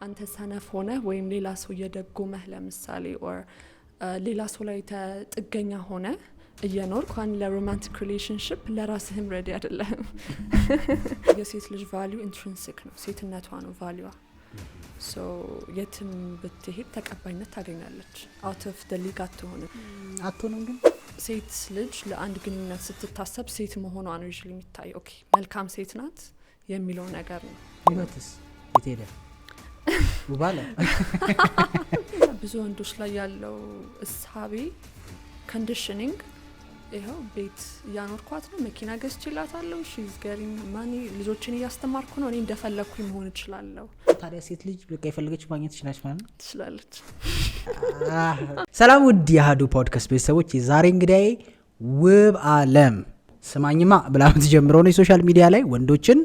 አንተ ሰነፍ ሆነ ወይም ሌላ ሰው እየደጎመህ ለምሳሌ ኦር ሌላ ሰው ላይ ጥገኛ ሆነ እየኖር ኳን ለሮማንቲክ ሪሌሽንሽፕ ለራስህም ሬዲ አይደለም። የሴት ልጅ ቫልዩ ኢንትሪንሲክ ነው፣ ሴትነቷ ነው ቫልዩዋ። ሶ የትም ብትሄድ ተቀባይነት ታገኛለች። አውት ኦፍ ደ ሊግ አትሆንም። ግን ሴት ልጅ ለአንድ ግንኙነት ስትታሰብ ሴት መሆኗ ነው ዩዥሊ የሚታየው። ኦኬ መልካም ሴት ናት የሚለው ነገር ነው። ውበትስ የት ሄደ? ውባለ ብዙ ወንዶች ላይ ያለው እሳቤ ኮንዲሽኒንግ ይኸው ቤት እያኖርኳት ነው፣ መኪና ገዝቼላታለሁ፣ ሺዝ ገሪንግ ማኒ፣ ልጆችን እያስተማርኩ ነው፣ እኔ እንደፈለግኩኝ መሆን እችላለሁ። ታዲያ ሴት ልጅ በቃ የፈለገች ማግኘት ትችላለች ማለት ነው? ትችላለች። ሰላም ውድ የአሀዱ ፖድካስት ቤተሰቦች፣ ዛሬ እንግዲህ ውብ አለም ስማኝማ ብላ የምትጀምረው ነው የሶሻል ሚዲያ ላይ ወንዶችን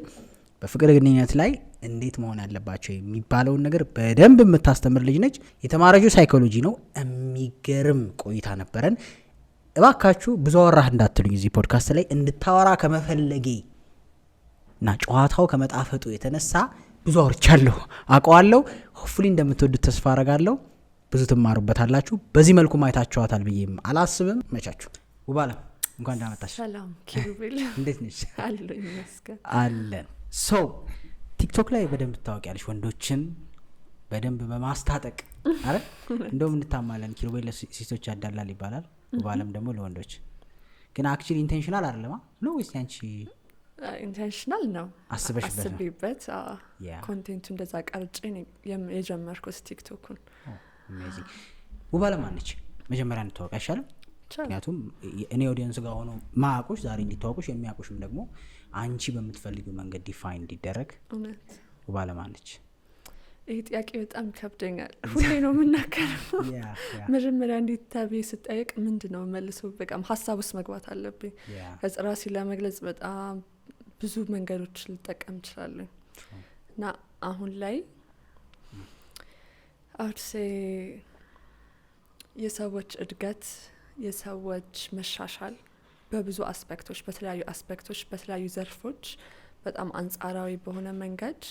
በፍቅር ግንኙነት ላይ እንዴት መሆን አለባቸው የሚባለውን ነገር በደንብ የምታስተምር ልጅ ነች። የተማረችው ሳይኮሎጂ ነው። የሚገርም ቆይታ ነበረን። እባካችሁ ብዙ አወራህ እንዳትሉኝ እዚህ ፖድካስት ላይ እንድታወራ ከመፈለጌ እና ጨዋታው ከመጣፈጡ የተነሳ ብዙ አውርቻለሁ፣ አውቀዋለሁ። ሆፕፉሊ እንደምትወዱት ተስፋ አረጋለሁ። ብዙ ትማሩበታላችሁ። በዚህ መልኩ ማየታችኋታል ብዬም አላስብም። መቻችሁ ውባለም እንኳን እንዳመጣሽ። ሰላም ኪሩቤል፣ እንዴት ነሽ? አለኝ ይመስገን አለን። ሶ ቲክቶክ ላይ በደንብ ትታወቂያለሽ፣ ወንዶችን በደንብ በማስታጠቅ አረ እንደውም እንታማለን። ኪሩቤል ለሴቶች ያዳላል ይባላል፣ ውባለም ደግሞ ለወንዶች። ግን አክቹሊ ኢንቴንሽናል አይደለም ነው ወይስ ያንቺ? ኢንቴንሽናል ነው። አስበሽበት ኮንቴንቱ እንደዛ ቀርጬ የጀመርኩት ቲክቶኩን። አሜዚንግ። ውባለም ማነች? መጀመሪያ እንተዋወቅ አይሻልም? ምክንያቱም እኔ ኦዲየንስ ጋር ሆኖ ማያውቁሽ ዛሬ እንዲተዋወቁሽ፣ የሚያውቁሽም ደግሞ አንቺ በምትፈልጊው መንገድ ዲፋይን እንዲደረግ። ውባለም ማነች? ይህ ጥያቄ በጣም ይከብደኛል። ሁሌ ነው የምናገረው። መጀመሪያ እንዴት ተብዬ ስጠይቅ ምንድን ነው መልሰው በቃም ሀሳብ ውስጥ መግባት አለብኝ። ራሴ ለመግለጽ በጣም ብዙ መንገዶች ልጠቀም እችላለሁ እና አሁን ላይ አውድሴ የሰዎች እድገት፣ የሰዎች መሻሻል በብዙ አስፔክቶች፣ በተለያዩ አስፔክቶች፣ በተለያዩ ዘርፎች በጣም አንጻራዊ በሆነ መንገድ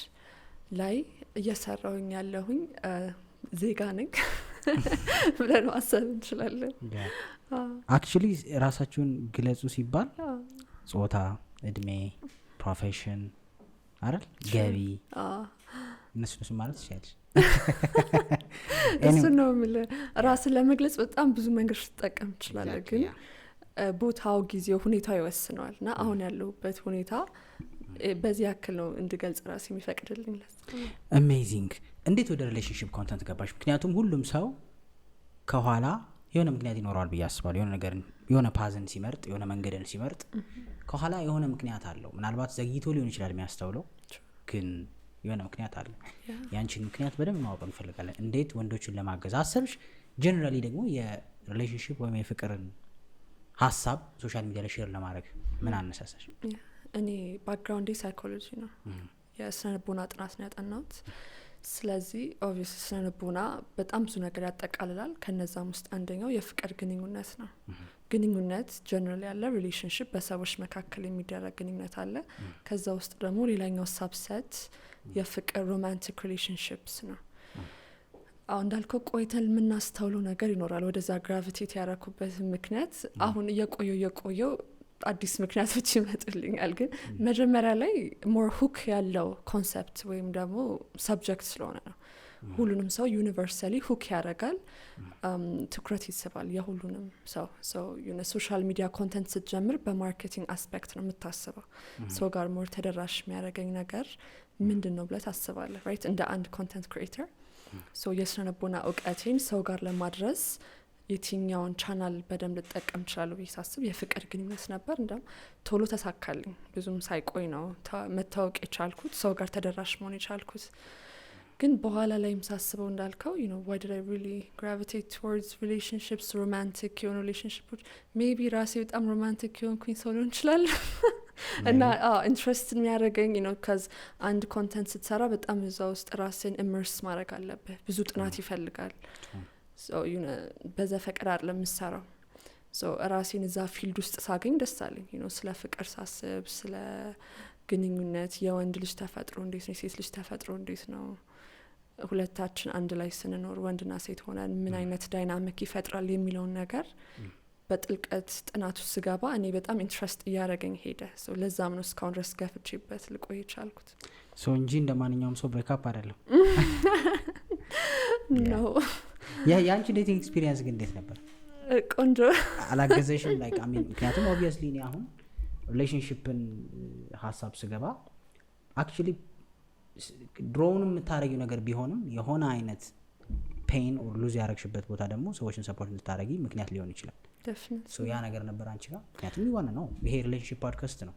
ላይ እየሰራሁኝ ያለሁኝ ዜጋ ነኝ ብለን ማሰብ እንችላለን። አክቹሊ ራሳችሁን ግለጹ ሲባል ጾታ፣ እድሜ፣ ፕሮፌሽን አይደል፣ ገቢ እነሱ ማለት ትችላለች። እሱ ነው የምልህ። ራስን ለመግለጽ በጣም ብዙ መንገድ ልትጠቀም ትችላለህ። ግን ቦታው፣ ጊዜው፣ ሁኔታው ይወስነዋል እና አሁን ያለሁበት ሁኔታ በዚህ ያክል ነው እንድገልጽ ራሴ የሚፈቅድልኝ። አሜዚንግ። እንዴት ወደ ሪሌሽንሽፕ ኮንተንት ገባሽ? ምክንያቱም ሁሉም ሰው ከኋላ የሆነ ምክንያት ይኖረዋል ብዬ አስባለሁ። የሆነ ነገር፣ የሆነ ፓዝን ሲመርጥ፣ የሆነ መንገድን ሲመርጥ ከኋላ የሆነ ምክንያት አለው። ምናልባት ዘግይቶ ሊሆን ይችላል የሚያስተውለው፣ ግን የሆነ ምክንያት አለ። ያንቺን ምክንያት በደንብ ማወቅ እንፈልጋለን። እንዴት ወንዶችን ለማገዝ አሰብሽ? ጀነራሊ ደግሞ የሪሌሽንሽፕ ወይም የፍቅርን ሀሳብ ሶሻል ሚዲያ ላይ ሼር ለማድረግ ምን አነሳሳሽ? እኔ ባክግራውንዴ ሳይኮሎጂ ነው፣ የስነ ልቦና ጥናት ነው ያጠናሁት። ስለዚህ ኦብቪየስ ስነ ልቦና በጣም ብዙ ነገር ያጠቃልላል። ከነዛም ውስጥ አንደኛው የፍቅር ግንኙነት ነው። ግንኙነት ጀነራል ያለ ሪሌሽንሽፕ፣ በሰዎች መካከል የሚደረግ ግንኙነት አለ። ከዛ ውስጥ ደግሞ ሌላኛው ሳብሰት የፍቅር ሮማንቲክ ሪሌሽንሽፕስ ነው። አሁን እንዳልከው ቆይተን የምናስተውለው ነገር ይኖራል። ወደዛ ግራቪቴት ያረኩበት ምክንያት አሁን እየቆየው አዲስ ምክንያቶች ይመጡልኛል። ግን መጀመሪያ ላይ ሞር ሁክ ያለው ኮንሰፕት ወይም ደግሞ ሰብጀክት ስለሆነ ነው። ሁሉንም ሰው ዩኒቨርሳሊ ሁክ ያደርጋል፣ ትኩረት ይስባል የሁሉንም ሰው። ሶሻል ሚዲያ ኮንተንት ስትጀምር በማርኬቲንግ አስፔክት ነው የምታስበው። ሰው ጋር ሞር ተደራሽ የሚያደርገኝ ነገር ምንድን ነው ብለህ ታስባለህ፣ ራይት? እንደ አንድ ኮንተንት ክሪኤተር የስነ ልቦና እውቀቴን ሰው ጋር ለማድረስ የትኛውን ቻናል በደንብ ልጠቀም እችላለሁ ብዬ ሳስብ የፍቅር ግንኙነት ነበር። እንደም ቶሎ ተሳካልኝ። ብዙም ሳይቆይ ነው መታወቅ የቻልኩት፣ ሰው ጋር ተደራሽ መሆን የቻልኩት። ግን በኋላ ላይም ሳስበው እንዳልከው why did I really gravitate towards relationships, romantic የሆኑ relationships? maybe ራሴ በጣም ሮማንቲክ የሆንኩኝ ሰው ሊሆን ይችላል እና ኢንትረስት የሚያደርገኝ ከዚ አንድ ኮንተንት ስትሰራ በጣም እዛ ውስጥ ራስን ኢመርስ ማድረግ አለብህ። ብዙ ጥናት ይፈልጋል። በዘፈቀድ አይደለም የምሰራው። ራሴን እዛ ፊልድ ውስጥ ሳገኝ ደስ አለኝ። ስለ ፍቅር ሳስብ፣ ስለ ግንኙነት፣ የወንድ ልጅ ተፈጥሮ እንዴት ነው፣ የሴት ልጅ ተፈጥሮ እንዴት ነው፣ ሁለታችን አንድ ላይ ስንኖር ወንድና ሴት ሆነን ምን አይነት ዳይናሚክ ይፈጥራል የሚለውን ነገር በጥልቀት ጥናቱ ስገባ እኔ በጣም ኢንትረስት እያደረገኝ ሄደ። ለዛም ነው እስካሁን ድረስ ገፍቼበት ልቆይ ቻልኩት እንጂ እንደ ማንኛውም ሰው ብሬክአፕ አይደለም ነው። የአንቺ ዴቲንግ ኤክስፒሪየንስ ግን እንዴት ነበር? ቆንጆ አላገዘሽም? ላይክ አይ ሚን ምክንያቱም ኦብቪየስሊ እኔ አሁን ሪሌሽንሽፕን ሀሳብ ስገባ አክቹሊ ድሮውንም የምታደረጊው ነገር ቢሆንም የሆነ አይነት ፔን ኦር ሉዝ ያረግሽበት ቦታ ደግሞ ሰዎችን ሰፖርት ልታደረጊ ምክንያት ሊሆን ይችላል። ያ ነገር ነበር አንቺ ጋር? ምክንያቱም ይዋነ ነው ይሄ ሪሌሽንሽፕ ፖድካስት ነው።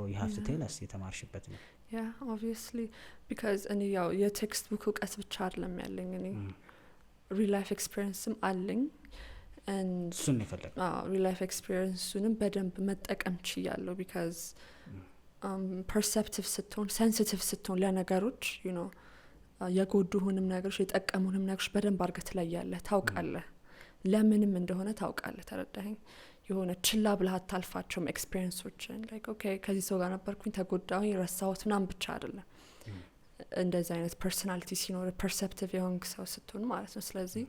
you have to tell us የተማርሽበት ነው። obviously because እኔ ያው የቴክስት ቡክ እውቀት ብቻ አይደለም ያለኝ እኔ ሪል ላይፍ ኤክስፒሪየንስም አለኝ and እሱን ነው የፈለግነው። ሪል ላይፍ ኤክስፒሪየንሱንም በደንብ መጠቀም ችያለሁ because perceptive ስትሆን sensitive ስትሆን ለነገሮች you know የጎዱህንም ነገሮች የጠቀሙህንም ነገሮች በደንብ አድርገህ ትለያለህ፣ ታውቃለህ ለምንም እንደሆነ ታውቃለህ። ተረዳኸኝ? የሆነ ችላ ብለህ አታልፋቸውም ኤክስፒሪየንሶችን ላይክ ኦኬ ከዚህ ሰው ጋር ነበርኩኝ ተጎዳሁኝ ረሳሁት ምናምን ብቻ አይደለም። እንደዚህ አይነት ፐርሶናሊቲ ሲኖር ፐርሰፕቲቭ የሆንክ ሰው ስትሆን ማለት ነው። ስለዚህ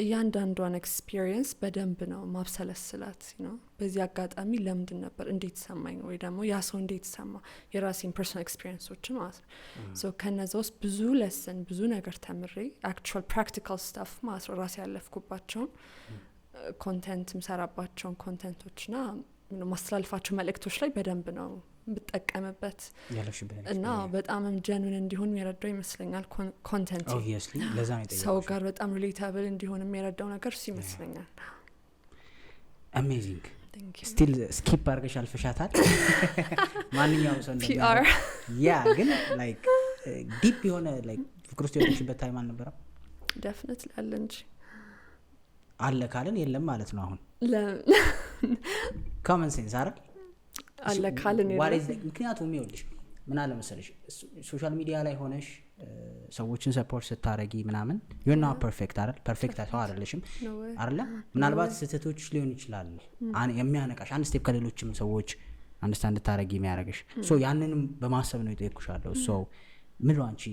እያንዳንዷን ኤክስፒሪየንስ በደንብ ነው ማብሰለስላት ነው። በዚህ አጋጣሚ ለምንድን ነበር እንዴት ሰማኝ ወይ ደግሞ ያ ሰው እንዴት ሰማ የራሴን ፐርሶናል ኤክስፒሪየንሶችን ማለት ነው። ሶ ከነዛ ውስጥ ብዙ ለሰን ብዙ ነገር ተምሬ አክቹዋል ፕራክቲካል ስታፍ ማለት ነው ራሴ ያለፍኩባቸውን ኮንቴንት ምሰራባቸውን ኮንቴንቶችና ማስተላልፋቸው መልእክቶች ላይ በደንብ ነው ብጠቀምበት እና በጣምም ጀንዊን እንዲሆን የሚረዳው ይመስለኛል። ኮንቴንት ኦብቪየስሊ ለዛ ነው የጠየቁት። ሰው ጋር በጣም ሪሌታብል እንዲሆን የሚረዳው ነገር እሱ ይመስለኛል። አሜዚንግ ስቲል ስኪፕ አድርገሽ አልፈሻታል። ማንኛውም ሰው ፒአር ያ ግን ላይክ ዲፕ የሆነ ላይክ ፍቅር ውስጥ የሆነሽበት ታይም አልነበረም? ዴፊኒትሊ አለ እንጂ አለ ካለን የለም ማለት ነው። አሁን ኮመን ሴንስ አይደል አለ ካልን ምክንያቱም ይኸውልሽ ምን አለ መሰለሽ ሶሻል ሚዲያ ላይ ሆነሽ ሰዎችን ሰፖርት ስታረጊ ምናምን you're not perfect አይደል? ፐርፌክት ሰው አይደለሽም አይደል? ምናልባት ስህተቶች ሊሆን ይችላል የሚያነቃሽ አንድ ስቴፕ ከሌሎችም ሰዎች አንደርስታንድ ታረጊ የሚያረጋሽ ሶ ያንንም በማሰብ ነው የጠየኩሻለሁ። ሶ ምን ነው አንቺ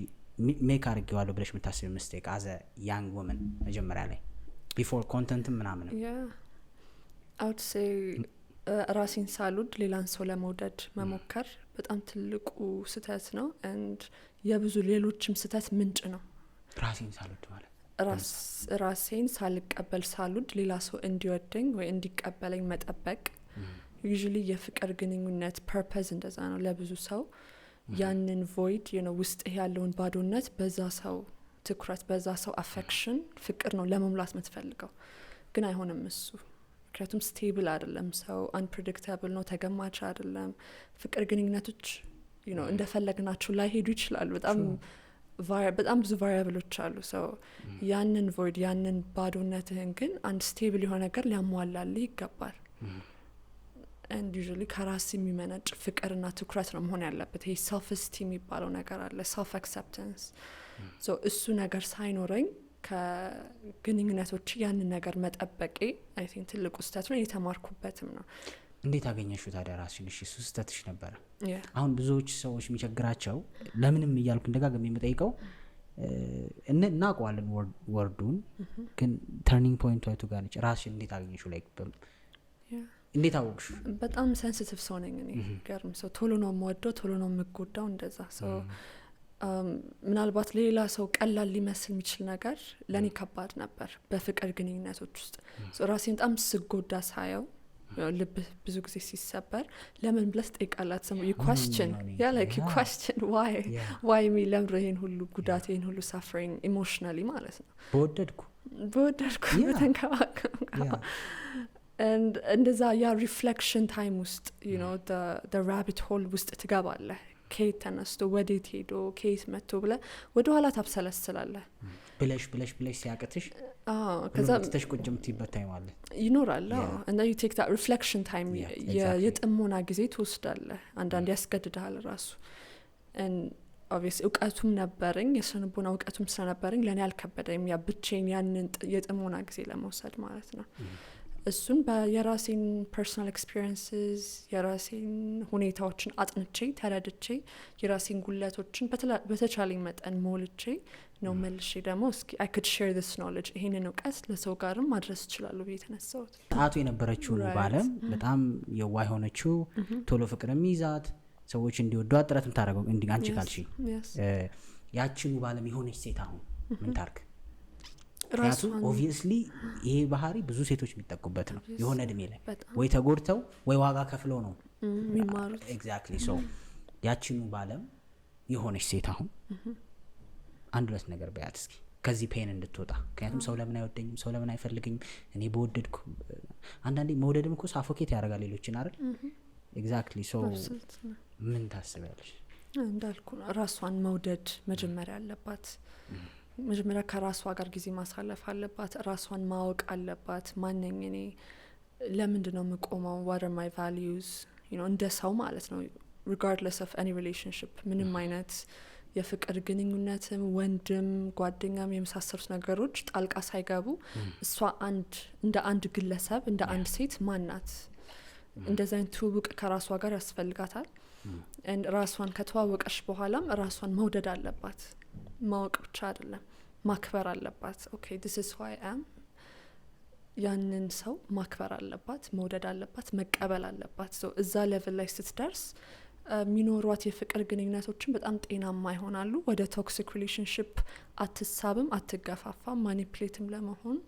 ሜክ አድርጌዋለሁ ብለሽ የምታስቢው ሚስቴክ አዘ ያንግ ወመን መጀመሪያ ላይ ቢፎር ኮንተንትም ምናምን I would say ራሴን ሳልወድ ሌላን ሰው ለመውደድ መሞከር በጣም ትልቁ ስህተት ነው and የብዙ ሌሎችም ስህተት ምንጭ ነው። ራሴን ሳልወድ ማለት ራሴን ሳልቀበል ሳልወድ ሌላ ሰው እንዲወደኝ ወይ እንዲቀበለኝ መጠበቅ usually የፍቅር ግንኙነት ፐርፐዝ እንደዛ ነው ለብዙ ሰው ያንን void ውስጥ ያለውን ባዶነት በዛ ሰው ትኩረት በዛ ሰው አፌክሽን ፍቅር ነው ለመሙላት የምትፈልገው ግን አይሆንም እሱ ምክንያቱም ስቴብል አይደለም ሰው አንፕሬዲክታብል ነው ተገማች አይደለም። ፍቅር ግንኙነቶች እንደፈለግናቸው ላይ ሄዱ ይችላሉ። በጣም ብዙ ቫሪያብሎች አሉ። ሰው ያንን ቮይድ ያንን ባዶነትህን ግን አንድ ስቴብል የሆነ ነገር ሊያሟላልህ ይገባል። and usually ከራስ የሚመነጭ ፍቅርና ትኩረት ነው መሆን ያለበት። ይሄ self esteem የሚባለው ነገር አለ self acceptance so እሱ ነገር ሳይኖረኝ ከግንኙነቶች ያንን ነገር መጠበቄ አይ ቲንክ ትልቁ ስህተት ነው። የተማርኩበትም ነው። እንዴት አገኘሽው ታዲያ ራስሽን? እሺ እሱ ስህተትሽ ነበረ። አሁን ብዙዎች ሰዎች የሚቸግራቸው ለምንም እያልኩ እንደጋገም የምጠይቀው እናውቀዋለን ወርዱን ግን ተርኒንግ ፖይንቱ አይቱ ጋር ነች። ራስሽን እንዴት አገኘሽው? ላይክ እንዴት አወቅሽ? በጣም ሴንሲቲቭ ሰው ነኝ እኔ። ገርም ሰው ቶሎ ነው የምወደው ቶሎ ነው የምጎዳው እንደዛ ሰው ምናልባት ሌላ ሰው ቀላል ሊመስል የሚችል ነገር ለኔ ከባድ ነበር በፍቅር ግንኙነቶች ውስጥ። ራሴን በጣም ስጎዳ ሳየው ልብ ብዙ ጊዜ ሲሰበር ለምን ብለስ ጠይቃላት ሰው you question why me ለምን ይሄን ሁሉ ጉዳት ይሄን ሁሉ suffering emotionally ማለት ነው በወደድኩ በተንከባከብ and እንደዛ ያ reflection time ውስጥ the rabbit hole ውስጥ ትገባለህ። ከየት ተነስቶ ወዴት ሄዶ ከየት መጥቶ ብለ ወደ ኋላ ታብሰለስላለህ። ብለሽ ሲያቀትሽ ከዛ ተሽቆጭም ትይበታይ ማለት ይኖራል። and then you take that reflection time የጥሞና ጊዜ ትወስዳለህ። አንዳንድ ያስገድዳል ራሱ and obviously እውቀቱም ነበረኝ የስነልቦና እውቀቱም ስለነበረኝ ለኔ አልከበደኝም ያ ብቻዬን ያንን የጥሞና ጊዜ ለመውሰድ ማለት ነው። እሱን የራሴን ፐርሰናል ኤክስፒሪየንስስ የራሴን ሁኔታዎችን አጥንቼ ተረድቼ የራሴን ጉለቶችን በተቻለኝ መጠን ሞልቼ ነው መልሼ ደግሞ እስኪ I could share this knowledge ይሄንን እውቀት ለሰው ጋርም ማድረስ እችላለሁ ብዬ የተነሳሁት። ሰዓቱ የነበረችው ባለም በጣም የዋህ የሆነችው ቶሎ ፍቅር የሚይዛት ሰዎች እንዲወዷት ጥረት የምታደርገው አንቺ ካልሽ ያቺኑ ባለም የሆነች ሴት አሁን ምን ታርግ? ምክንያቱም ኦብቪየስሊ ይሄ ባህሪ ብዙ ሴቶች የሚጠቁበት ነው። የሆነ እድሜ ላይ ወይ ተጎድተው ወይ ዋጋ ከፍለው ነው የሚማሩት። ኤግዛክትሊ ሶ ያቺኑ ባለም የሆነች ሴት አሁን አንድ ሁለት ነገር በያት እስኪ ከዚህ ፔን እንድትወጣ። ምክንያቱም ሰው ለምን አይወደኝም፣ ሰው ለምን አይፈልገኝም፣ እኔ በወደድኩ አንዳንዴ መውደድም እኮ ሳፎኬት ያደርጋል ሌሎችን አይደል? ኤግዛክትሊ ሶ ምን ታስቢያለሽ? እንዳልኩ ራሷን መውደድ መጀመሪያ አለባት። መጀመሪያ ከራሷ ጋር ጊዜ ማሳለፍ አለባት። ራሷን ማወቅ አለባት። ማንኝ እኔ ለምንድን ነው የምቆመው? what are my values? እንደ ሰው ማለት ነው regardless of any relationship ምንም አይነት የፍቅር ግንኙነትም ወንድም ጓደኛም የመሳሰሉት ነገሮች ጣልቃ ሳይገቡ እሷ እንደ አንድ ግለሰብ እንደ አንድ ሴት ማናት? እንደዛ አይነት ትውውቅ ከራሷ ጋር ያስፈልጋታል። ራሷን ከተዋወቀሽ በኋላም ራሷን መውደድ አለባት። ማወቅ ብቻ አይደለም ማክበር አለባት። ኦኬ this is who I am ያንን ሰው ማክበር አለባት፣ መውደድ አለባት፣ መቀበል አለባት። ሶ እዛ ሌቭል ላይ ስትደርስ የሚኖሯት የፍቅር ግንኙነቶችን በጣም ጤናማ ይሆናሉ። ወደ ቶክሲክ ሪሌሽንሽፕ አትሳብም፣ አትገፋፋም፣ ማኒፕሌትም ለመሆን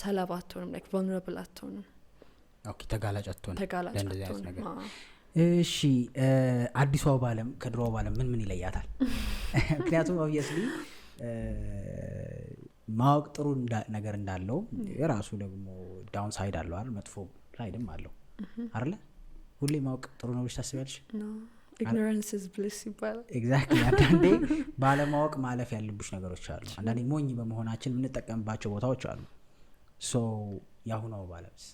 ሰለባ አትሆንም፣ ላይክ vulnerable አትሆንም። ኦኬ ተጋላጭ ለእንደዚህ አይነት ነገር። እሺ አዲሷ ባለም ከድሮው ባለም ምን ይለያታል? ምክንያቱም ኦብቪየስሊ ማወቅ ጥሩ ነገር እንዳለው የራሱ ደግሞ ዳውን ሳይድ አለው አይደል? መጥፎ ሳይድም አለው አይደል? ሁሌ ማወቅ ጥሩ ነው ብለሽ ታስቢያለሽ? ignorance is bliss ይባላል። ኤግዛክትሊ አንዳንዴ ባለማወቅ ማለፍ ያለብሽ ነገሮች አሉ። አንዳንዴ ሞኝ በመሆናችን የምንጠቀምባቸው ቦታዎች አሉ። ሶ ያሁኑ ባለምስ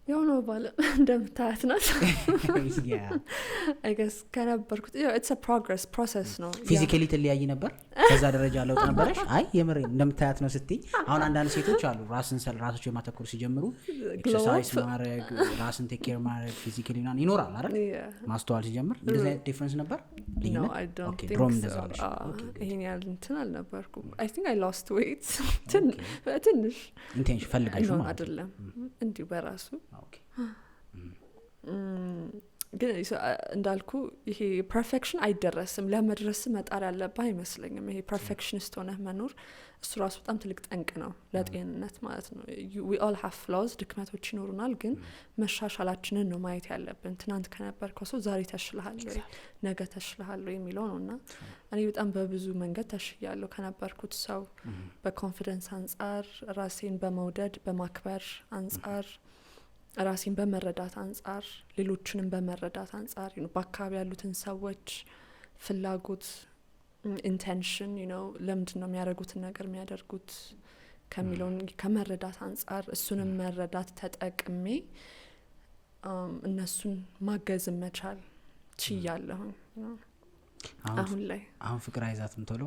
የሆነ ባለ እንደምታያት ናት። I guess ከነበርኩት it's a progress process ነው። ፊዚካሊ ትለያይ ነበር? ከዛ ደረጃ ለውጥ ነበረሽ? አይ የምር እንደምታያት ነው ስትይ አሁን አንዳንድ ሴቶች አሉ ራሳቸው የማተኮር ሲጀምሩ ኤክሰርሳይዝ ማድረግ ራስን ቴክ ኬር ማድረግ ፊዚካሊ ምናምን ይኖራል አይደል? ማስተዋል ሲጀምር እንደዚህ አይነት ዲፍረንስ ነበር? No, I don't think so. ይሄን ያህል እንትን አልነበርኩም። I think I lost weight ትንሽ ኢንቴንሽን ፈልገሽ ነው አይደለም እንዲሁ በራሱ ግን እንዳልኩ ይሄ ፐርፌክሽን አይደረስም። ለመድረስ መጣር ያለብህ አይመስለኝም። ይሄ ፐርፌክሽኒስት ሆነህ መኖር እሱ ራሱ በጣም ትልቅ ጠንቅ ነው ለጤንነት ማለት ነው። we all have flaws ድክመቶች ይኖሩናል፣ ግን መሻሻላችንን ነው ማየት ያለብን። ትናንት ከነበርከው ሰው ዛሬ ተሽልሃል ወይ ነገ ተሽልሃል ወይ የሚለው ነውና እኔ በጣም በብዙ መንገድ ተሽያለሁ ከነበርኩት ሰው። በኮንፊደንስ አንጻር፣ ራሴን በመውደድ በማክበር አንጻር፣ ራሴን በመረዳት አንጻር፣ ሌሎችንም በመረዳት አንጻር በአካባቢ ያሉትን ሰዎች ፍላጎት ኢንቴንሽን ለምንድን ነው የሚያደርጉትን ነገር የሚያደርጉት ከሚለውን ከመረዳት አንጻር እሱንም መረዳት ተጠቅሜ እነሱን ማገዝ መቻል ችያለሁኝ። አሁን ላይ አሁን ፍቅር አይዛትም ቶሎ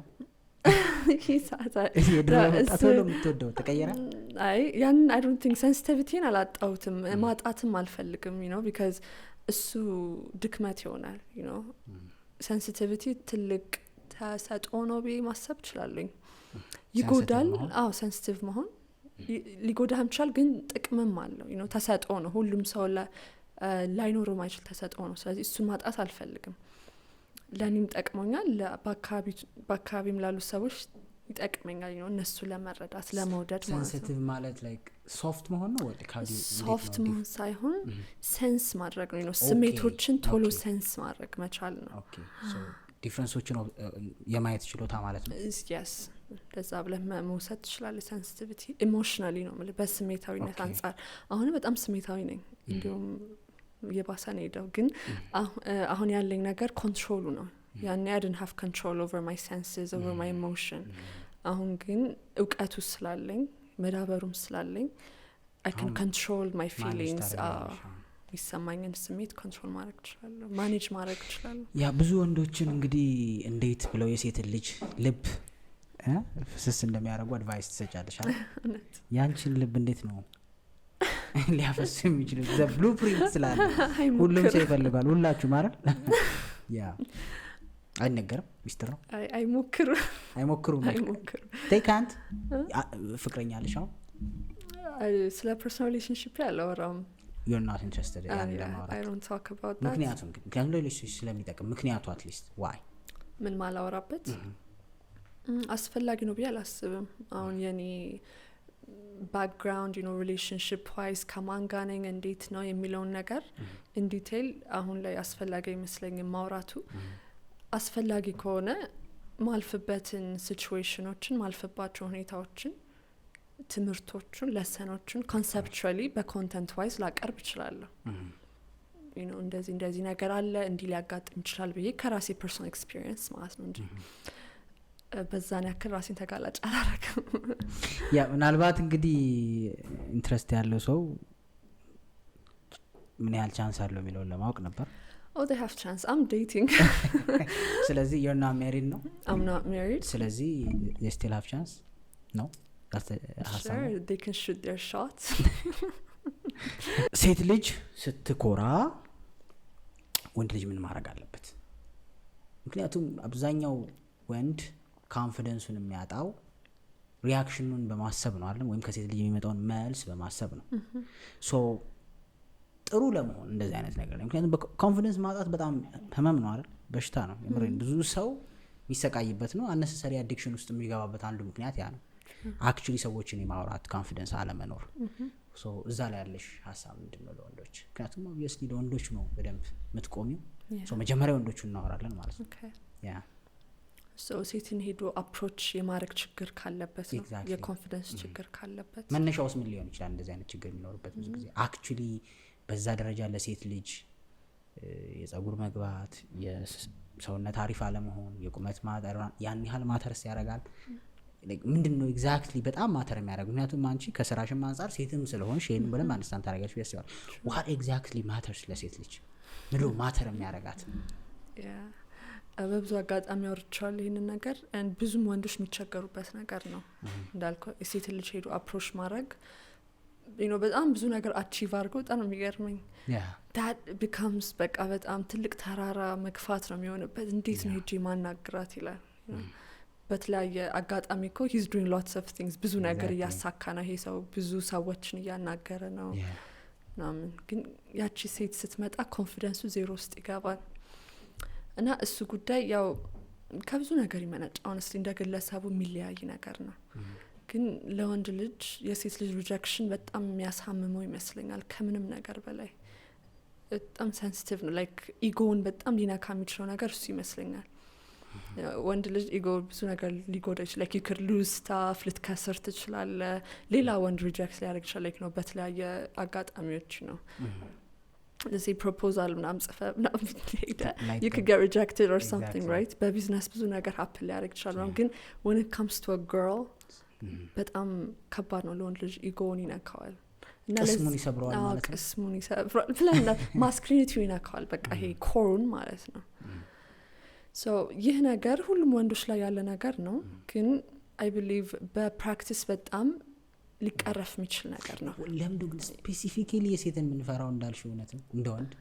ቶሎ የምትወደው ተቀየረ? አይ ያን I don't think sensitivity አላጣሁትም፣ ማጣትም አልፈልግም because እሱ ድክመት ይሆናል። sensitivity ትልቅ ተሰጥኦ ነው ብዬ ማሰብ እችላለሁ። ይጎዳል። አዎ ሴንሲቲቭ መሆን ሊጎዳህም ይችላል፣ ግን ጥቅምም አለው። ተሰጥኦ ነው። ሁሉም ሰው ላይኖረው ማይችል ተሰጥኦ ነው። ስለዚህ እሱን ማጣት አልፈልግም። ለኔም ጠቅሞኛል፣ በአካባቢም ላሉ ሰዎች ይጠቅመኛል። እነሱ ለመረዳት ለመውደድ ማለት ነው። ሴንሲቲቭ ማለት ላይክ ሶፍት መሆን ነው ወይ? ሶፍት መሆን ሳይሆን ሴንስ ማድረግ ነው። ስሜቶችን ቶሎ ሴንስ ማድረግ መቻል ነው። ኦኬ ሶ ዲፍረንሶችን የማየት ችሎታ ማለት ነው። yes ለዛ ብለህ መውሰድ ትችላለህ። ሴንሲቲቪቲ ኢሞሽናሊ ነው ማለት በስሜታዊነት አንጻር። አሁን በጣም ስሜታዊ ነኝ፣ እንዲሁም የባሰ ነው ሄደው። ግን አሁን ያለኝ ነገር ኮንትሮሉ ነው። ያኔ I didn't have control over my senses, over my emotion. አሁን ግን እውቀቱ ስላለኝ መዳበሩም ስላለኝ I can control my feelings. የሚሰማኝን ስሜት ኮንትሮል ማድረግ እችላለሁ፣ ማኔጅ ማድረግ እችላለሁ። ያ ብዙ ወንዶችን እንግዲህ እንዴት ብለው የሴትን ልጅ ልብ ፍስስ እንደሚያደርጉ አድቫይስ ትሰጫለሽ አይደል? ያንቺን ልብ እንዴት ነው ሊያፈስ የሚችለው? ዘ ብሉፕሪንት ስላለ ሁሉም ሰው ይፈልጋል። ሁላችሁ ማለት ያ አይነገርም፣ ሚስጥር ነው። አይሞክሩም they can't ፍቅረኛ አለሽ አሁን? ስለ ፐርሰናል ሪሌሽንሺፕ ያላወራም። you're not interested in ለማውራት? I don't talk about that። ምክንያቱም ሌሎች ስለሚጠቅም ምክንያቱ አትሊስት ዋይ ምን ማላወራበት አስፈላጊ ነው ብዬ አላስብም። አሁን የኔ ባክግራውንድ ሪሌሽንሽፕ ዋይዝ ከማን ጋር ነኝ እንዴት ነው የሚለውን ነገር ኢን ዲቴይል አሁን ላይ አስፈላጊ አይመስለኝም ማውራቱ። አስፈላጊ ከሆነ ማልፍበትን ሲቹዌሽኖችን ማልፍባቸው ሁኔታዎችን ትምህርቶችን ለሰኖችን ኮንሰፕቹዋሊ በኮንተንት ዋይዝ ላቀርብ እችላለሁ። እንደዚህ ነገር አለ እንዲህ ሊያጋጥም ይችላል ብዬ ከራሴ ፐርሶናል ኤክስፒሪየንስ ማለት ነው እንጂ በዛን ያክል ራሴን ተጋላጭ አላረግም። ያ ምናልባት እንግዲህ ኢንትረስት ያለው ሰው ምን ያህል ቻንስ አለው የሚለውን ለማወቅ ነበር። they have chance. I'm dating. ስለዚህ you're not married ነው? I'm not married. ስለዚህ they still have chance? No? That's the sure, they can shoot their shots. ሴት ልጅ ስትኮራ ወንድ ልጅ ምን ማድረግ አለበት? ምክንያቱም አብዛኛው ወንድ ኮንፊደንሱን የሚያጣው ሪያክሽኑን በማሰብ ነው አይደል? ወይም ከሴት ልጅ የሚመጣውን መልስ በማሰብ ነው። ሶ ጥሩ ለመሆን እንደዚህ አይነት ነገር ነው። ምክንያቱም በኮንፊደንስ ማጣት በጣም ህመም ነው አይደል? በሽታ ነው። የምሬን ብዙ ሰው የሚሰቃይበት ነው። አነሰሰሪ አዲክሽን ውስጥ የሚገባበት አንዱ ምክንያት ያ ነው። አክቹሊ ሰዎችን የማውራት ኮንፊደንስ አለመኖር። ሶ እዛ ላይ ያለሽ ሀሳብ ምንድነው ለወንዶች? ምክንያቱም ኦብቪየስሊ ለወንዶች ነው በደንብ የምትቆሚው። ሶ መጀመሪያ ወንዶቹ እናወራለን ማለት ነው። ያ ሶ ሴትን ሄዶ አፕሮች የማድረግ ችግር ካለበት ነው የኮንፊደንስ ችግር ካለበት መነሻውስ ምን ሊሆን ይችላል? እንደዚህ አይነት ችግር የሚኖርበት ብዙ ጊዜ አክቹሊ በዛ ደረጃ ለሴት ልጅ የጸጉር መግባት፣ የሰውነት አሪፍ አለመሆን፣ የቁመት ማጠር ያን ያህል ማተርስ ያደርጋል? ምንድነው ኤግዛክትሊ በጣም ማተር የሚያደርገው? ምክንያቱም አንቺ ከስራሽም አንጻር ሴትም ስለሆንሽ ይሄን በደንብ አንደርስታንድ ታደርጊያለሽ ብዬ አስባለሁ። what exactly matters ለሴት ልጅ ምንድነው ማተር የሚያደርጋት? በብዙ አጋጣሚ አውርቻለሁ ይህንን ነገር። ብዙም ወንዶች የሚቸገሩበት ነገር ነው እንዳልከው የሴት ልጅ ሄዶ አፕሮች ማድረግ በጣም ብዙ ነገር አቺቭ አድርገው በጣም ነው የሚገርመኝ። that becomes በቃ በጣም ትልቅ ተራራ መግፋት ነው የሚሆንበት። እንዴት ነው ሄጄ ማናግራት ይላል። በተለያየ አጋጣሚ እኮ he's doing lots of things ብዙ ነገር እያሳካ ነው ይሄ ሰው ብዙ ሰዎችን እያናገረ ነው ምናምን፣ ግን ያቺ ሴት ስትመጣ ኮንፊደንሱ ዜሮ ውስጥ ይገባል። እና እሱ ጉዳይ ያው ከብዙ ነገር ይመነጫ honestly እንደ ግለሰቡ የሚለያይ ነገር ነው። ግን ለወንድ ልጅ የሴት ልጅ ሪጀክሽን በጣም የሚያሳምመው ይመስለኛል ከምንም ነገር በላይ። በጣም ሴንሲቲቭ ነው። ላይክ ኢጎውን በጣም ሊነካ የሚችለው ነገር እሱ ይመስለኛል። ወንድ ልጅ ኢጎ ብዙ ነገር ሊጎዳ ይችላል። ላይክ you could lose stuff ልትከስር ትችላለህ። ሌላ ወንድ ሪጀክት ሊያደርግ ይችላል። ላይክ ነው በተለያየ አጋጣሚዎች ነው ለዚህ ፕሮፖዛል ምናምን ጽፈ ምናምን ሄደ you could get rejected or something right? በቢዝነስ ብዙ ነገር ሀፕን ሊያደርግ ይችላል። ግን when it comes to a girl በጣም ከባድ ነው። ለወንድ ልጅ ኢጎውን ይነካዋል እና ቅስሙን ይሰብረዋል ማለት ነው። ቅስሙን ይሰብረዋል ብለና ማስኩሊኒቲውን ይነካዋል። በቃ ይሄ ኮሩን ማለት ነው። ሶ ይህ ነገር ሁሉም ወንዶች ላይ ያለ ነገር ነው። ግን አይ ቢሊቭ በፕራክቲስ በጣም ሊቀረፍ የሚችል ነገር ነው። ለምንድን ግን ስፔሲፊካሊ የሴትን የምንፈራው እንዳልሽ እውነት ነው? እንደ ወንድ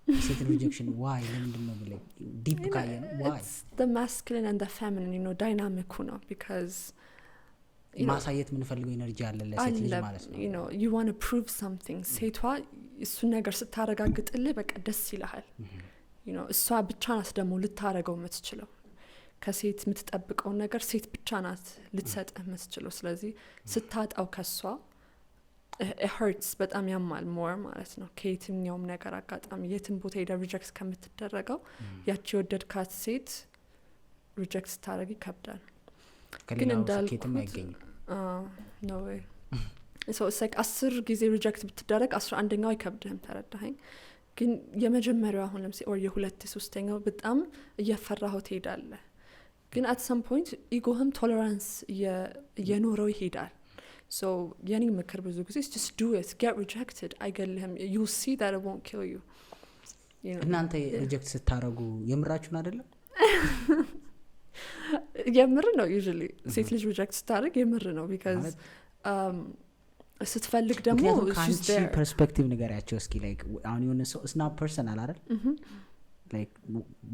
የሴትን ሪጀክሽን ዋይ ለምንድን ነው ብለህ ዲፕ ካየ ነው ዋይ the masculine and the feminine ዳይናሚኩ ነው because ማሳየት የምንፈልገው ኤነርጂ አለ ለሴት ልጅ ማለት ነው። you want to prove something ሴቷ እሱን ነገር ስታረጋግጥልህ በቃ ደስ ይልሃል። እሷ ብቻ ናት ደግሞ ልታረገው የምትችለው። ከሴት የምትጠብቀውን ነገር ሴት ብቻ ናት ልትሰጥህ የምትችለው። ስለዚህ ስታጣው ከሷ hurts በጣም ያማል ሞር ማለት ነው። ከየትኛውም ነገር አጋጣሚ የትም ቦታ ሄዳ ሪጀክት ከምትደረገው ያቺ የወደድካት ሴት ሪጀክት ስታረግ ይከብዳል። ግን እንዳልኩት no way so it's like 10 ጊዜ ሪጀክት ብትደረግ 11ኛው አይከብድህም። ተረዳኸኝ? ግን የመጀመሪያው አሁን ለምሳሌ or የሁለት ሶስተኛው በጣም እየፈራኸው ትሄዳለህ። ግን at some point ኢጎህም ቶለራንስ የኖረው ይሄዳል። so የኔ ምክር ብዙ ጊዜ just do it, get rejected አይገልህም። you see that it won't kill you. እናንተ ሪጀክት ስታረጉ የምራችሁን አይደለም? የምር ነው usually ሴት ልጅ ሪጀክት ስታደርግ የምር ነው because ስትፈልግ ደግሞ ከአንቺ ፐርስፔክቲቭ ንገሪያቸው እስኪ ላይክ አሁን የሆነ ሰው እስና ፐርሰናል አይደል ላይክ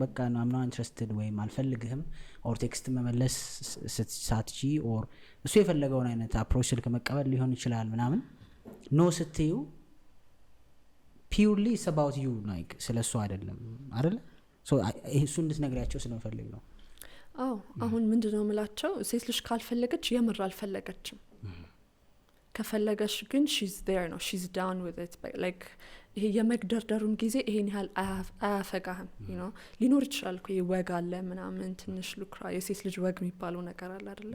በቃ ነው አምና ኢንትረስትድ ወይም አልፈልግህም ኦር ቴክስት መመለስ ሳትቺ ኦር እሱ የፈለገውን አይነት አፕሮች ስልክ መቀበል ሊሆን ይችላል ምናምን ኖ ስትዩ ፒውርሊ ኢትስ አባውት ዩ ላይክ ስለሱ አይደለም አይደል ሶ እሱ እንድትነግሪያቸው ስለፈልግ ነው አዎ አሁን ምንድነው ምላቸው ሴት ልጅ ካልፈለገች የምር አልፈለገችም ከፈለገች ግን she's there ነው she's down with it like ይሄ የመግደርደሩን ጊዜ ይሄን ያህል አያፈጋህም you know ሊኖር ይችላል እኮ ይወጋ አለ ምናምን ትንሽ ሉክራ የሴት ልጅ ወግ የሚባለው ነገር አለ አይደለ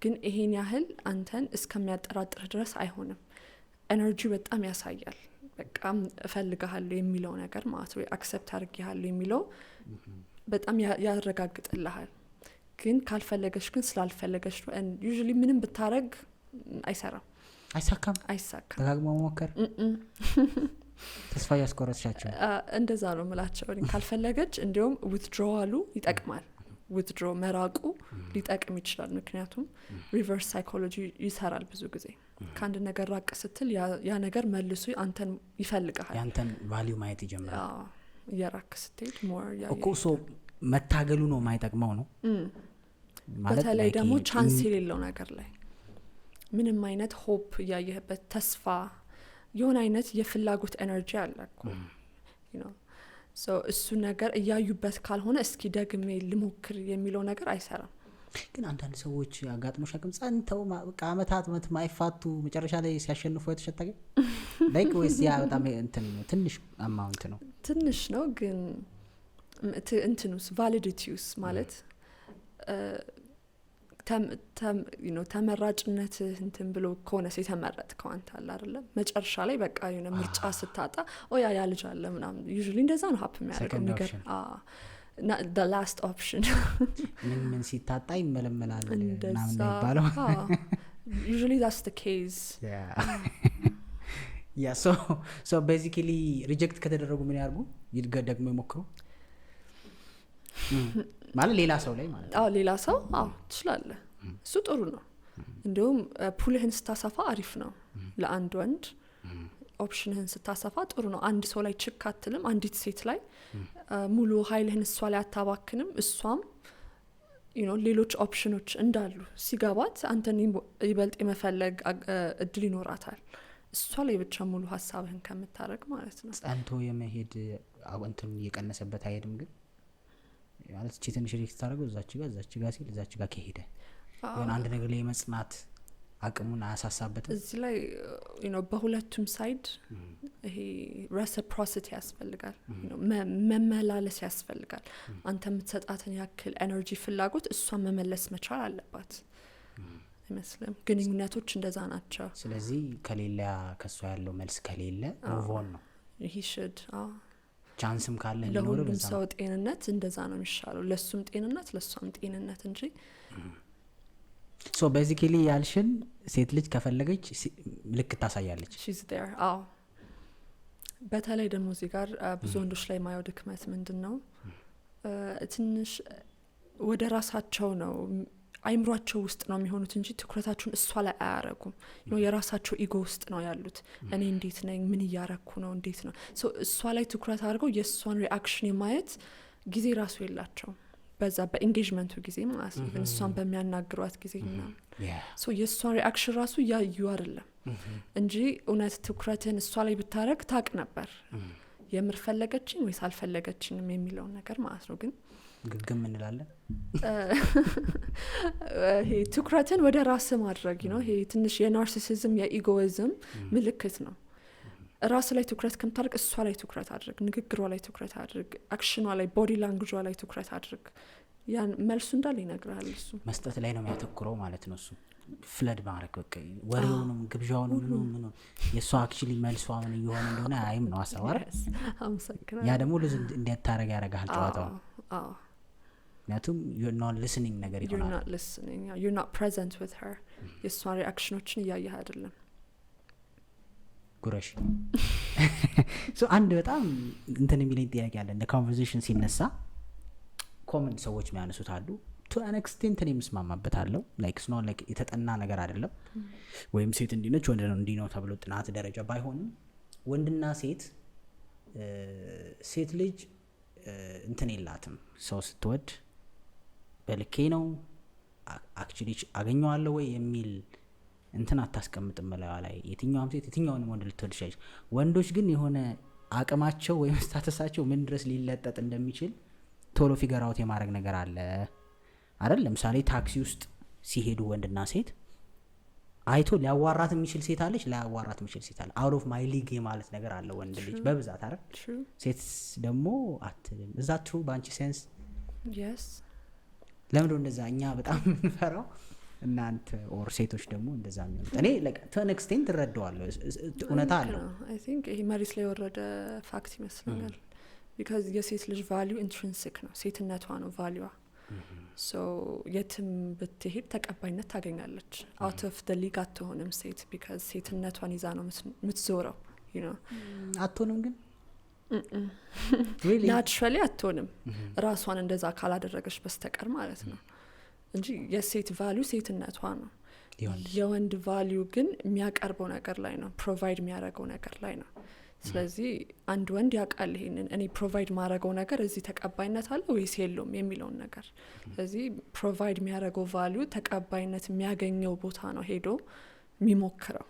ግን ይሄን ያህል አንተን እስከሚያጠራጥር ድረስ አይሆንም ኤነርጂ በጣም ያሳያል በቃ እፈልግሃለሁ የሚለው ነገር ማለት ነው አክሰፕት አድርጌሃለሁ የሚለው በጣም ያረጋግጥልሃል ግን ካልፈለገች ግን ስላልፈለገች ነው and usually ምንም ብታረግ አይሳካም ደጋግሞ መሞከር ተስፋ ያስቆረጥሻቸው እንደዛ ነው ምላቸው ካልፈለገች እንዲሁም ዊትድሮዋሉ ይጠቅማል ዊትድሮ መራቁ ሊጠቅም ይችላል ምክንያቱም ሪቨርስ ሳይኮሎጂ ይሰራል ብዙ ጊዜ ከአንድ ነገር ራቅ ስትል ያ ነገር መልሶ አንተን ይፈልጋል ያንተን ቫልዩ ማየት ይጀምራል እየራክ ስትሄድ ሞር እኮ ሶ መታገሉ ነው ማይጠቅመው ነው ማለት በተለይ ደግሞ ቻንስ የሌለው ነገር ላይ ምንም አይነት ሆፕ ያየህበት ተስፋ የሆነ አይነት የፍላጎት ኤነርጂ አለ እኮ you know so እሱ ነገር እያዩበት ካልሆነ እስኪ ደግሜ ልሞክር የሚለው ነገር አይሰራም ግን አንዳንድ ሰዎች አጋጥሞሽ አቅም ጸንተው አመታት ማይፋቱ መጨረሻ ላይ ሲያሸንፉ የተሸጠገ ላይክ ወይስ ያ በጣም እንትን ነው ትንሽ አማውንት ነው ትንሽ ነው ግን እንትኑስ ቫሊዲቲውስ ማለት you know ተመራጭነት እንትን ብሎ ከሆነ የተመረጥከው አንተ አለ አይደለ መጨረሻ ላይ በቃ የሆነ ምርጫ ስታጣ ያ ልጅ አለ ምናምን usually እንደዛ ነው ሀፕ የሚያደርገው ነገር the last option ምን ሲታጣ ይመለመላል ምናምን ይባላል usually that's the case yeah so basically reject ከተደረጉ ምን ያርጉ ደግሞ ይሞክሩ ማለት ሌላ ሰው ላይ ማለት ሌላ ሰው ትችላለህ እሱ ጥሩ ነው እንዲሁም ፑልህን ስታሰፋ አሪፍ ነው ለአንድ ወንድ ኦፕሽንህን ስታሰፋ ጥሩ ነው አንድ ሰው ላይ ችክ አትልም አንዲት ሴት ላይ ሙሉ ኃይልህን እሷ ላይ አታባክንም እሷም you know ሌሎች ኦፕሽኖች እንዳሉ ሲገባት አንተን ይበልጥ የመፈለግ እድል ይኖራታል እሷ ላይ ብቻ ሙሉ ሀሳብህን ከምታረግ ማለት ነው ጸንቶ የመሄድ አወንተን እየቀነሰበት አይሄድም ግን ማለት ትንሽ ሪስክ ታደርገው እዛች ጋር ሲል እዛች ጋር ከሄደ የሆነ አንድ ነገር ላይ መጽናት አቅሙን አያሳሳበትም እዚህ ላይ you know በሁለቱም ሳይድ ይሄ reciprocity ያስፈልጋል መመላለስ ያስፈልጋል አንተ የምትሰጣትን ያክል ኤነርጂ ፍላጎት እሷ መመለስ መቻል አለባት አይመስልም ግንኙነቶች እንደዛ ናቸው ስለዚህ ከሌላ ከሷ ያለው መልስ ከሌለ ኦቨን ነው ይሄ should ቻንስም ካለ ለሁሉም ሰው ጤንነት እንደዛ ነው የሚሻለው ለሱም ጤንነት ለሷም ጤንነት እንጂ so basically ያልሽን ሴት ልጅ ከፈለገች ልክ ታሳያለች she's there በተለይ ደግሞ እዚህ ጋር ብዙ ወንዶች ላይ ማየው ድክመት ምንድነው ትንሽ ወደ ራሳቸው ነው አይምሯቸው ውስጥ ነው የሚሆኑት እንጂ ትኩረታቸውን እሷ ላይ አያረጉም ነው የራሳቸው ኢጎ ውስጥ ነው ያሉት እኔ እንዴት ነኝ ምን ያረኩ ነው እንዴት ነው ሶ እሷ ላይ ትኩረት አድርገው የሷን ሪአክሽን የማየት ጊዜ ራሱ የላቸው በዛ በኤንጌጅመንቱ ጊዜ ማለት ነው እሷን በሚያናግሯት ጊዜ እና ሶ የሷን ሪአክሽን ራሱ ያዩ አይደለም እንጂ እውነት ትኩረትን እሷ ላይ ብታረግ ታቅ ነበር የምር ፈለገችኝ ወይስ አልፈለገችኝም የሚለው ነገር ማለት ነው ግን ግግም እንላለን ይሄ ትኩረትን ወደ ራስ ማድረግ ነው ይሄ ትንሽ የናርሲሲዝም የኢጎይዝም ምልክት ነው ራስ ላይ ትኩረት ከምታደርግ እሷ ላይ ትኩረት አድርግ ንግግሯ ላይ ትኩረት አድርግ አክሽኗ ላይ ቦዲ ላንጉጇ ላይ ትኩረት አድርግ ያን መልሱ እንዳለ ይነግራል እሱ መስጠት ላይ ነው የሚያተኩረው ማለት ነው እሱ ፍለድ ማድረግ በቃ ወሬውንም ግብዣውንም ምንም የሷ አክቹሊ መልሷ ምን ይሆን እንደሆነ አይም ነው አሳዋር ያ ደግሞ ልጅ እንዴት ታረጋ ያረጋል ጨዋታው ምክንያቱም you're not listening ነገር ይሆናል you're not listening you're not present with her የሷ ሪአክሽኖችን እያየህ አይደለም ጉረሽ ሶ አንድ በጣም እንትን የሚለኝ ጥያቄ አለ እንደ ኮንቨርሴሽን ሲነሳ ኮመን ሰዎች የሚያነሱት አሉ ቱ አን ኤክስቴንት እኔ የምስማማበታለሁ። ላይክ ስኖ ላይክ የተጠና ነገር አይደለም ወይም ሴት እንዲነች ወንድ ነው እንዲህ ነው ተብሎ ጥናት ደረጃ ባይሆንም ወንድና ሴት ልጅ እንትን የላትም ሰው ስትወድ በልኬ ነው አክቹሊ አገኘዋለሁ ወይ የሚል እንትን አታስቀምጥም በላዋ ላይ። የትኛውም ሴት የትኛውንም ወንድ ልትወድ ይችላል። ወንዶች ግን የሆነ አቅማቸው ወይም ስታተሳቸው ምን ድረስ ሊለጠጥ እንደሚችል ቶሎ ፊገር አውት የማድረግ ነገር አለ አይደል? ለምሳሌ ታክሲ ውስጥ ሲሄዱ ወንድና ሴት አይቶ ሊያዋራት የሚችል ሴት አለች፣ ሊያዋራት የሚችል ሴት አለ። አውት ኦፍ ማይ ሊግ ማለት ነገር አለ ወንድ ልጅ በብዛት አይደል? ሴት ደግሞ አትልም። እዛ ትሩ ባንቺ ሴንስ yes ለምን እንደዛ እኛ በጣም እንፈራው እናንተ ኦር ሴቶች ደግሞ እንደዛ የሚሆኑት? እኔ like to an extent እረዳዋለሁ፣ እውነታ አለው። I think ይሄ መሬት ላይ የወረደ ፋክት ይመስለኛል። because የሴት ልጅ ቫልዩ ኢንትሪንሲክ ነው፣ ሴትነቷ ነው ቫልዩዋ። ሶ የትም ብትሄድ ተቀባይነት ታገኛለች። አውት ኦፍ ደ ሊግ አትሆንም ሴት because ሴትነቷን ይዛ ነው የምትዞረው you know አትሆንም ግን ናቹራሊ አትሆንም ራሷን እንደዛ ካላደረገች በስተቀር ማለት ነው እንጂ የሴት ቫልዩ ሴትነቷ ነው። የወንድ ቫልዩ ግን የሚያቀርበው ነገር ላይ ነው፣ ፕሮቫይድ የሚያደርገው ነገር ላይ ነው። ስለዚህ አንድ ወንድ ያውቃል ይሄንን እኔ ፕሮቫይድ ማድረገው ነገር እዚህ ተቀባይነት አለ ወይስ የለውም የሚለውን ነገር። ስለዚህ ፕሮቫይድ የሚያደርገው ቫልዩ ተቀባይነት የሚያገኘው ቦታ ነው ሄዶ የሚሞክረው።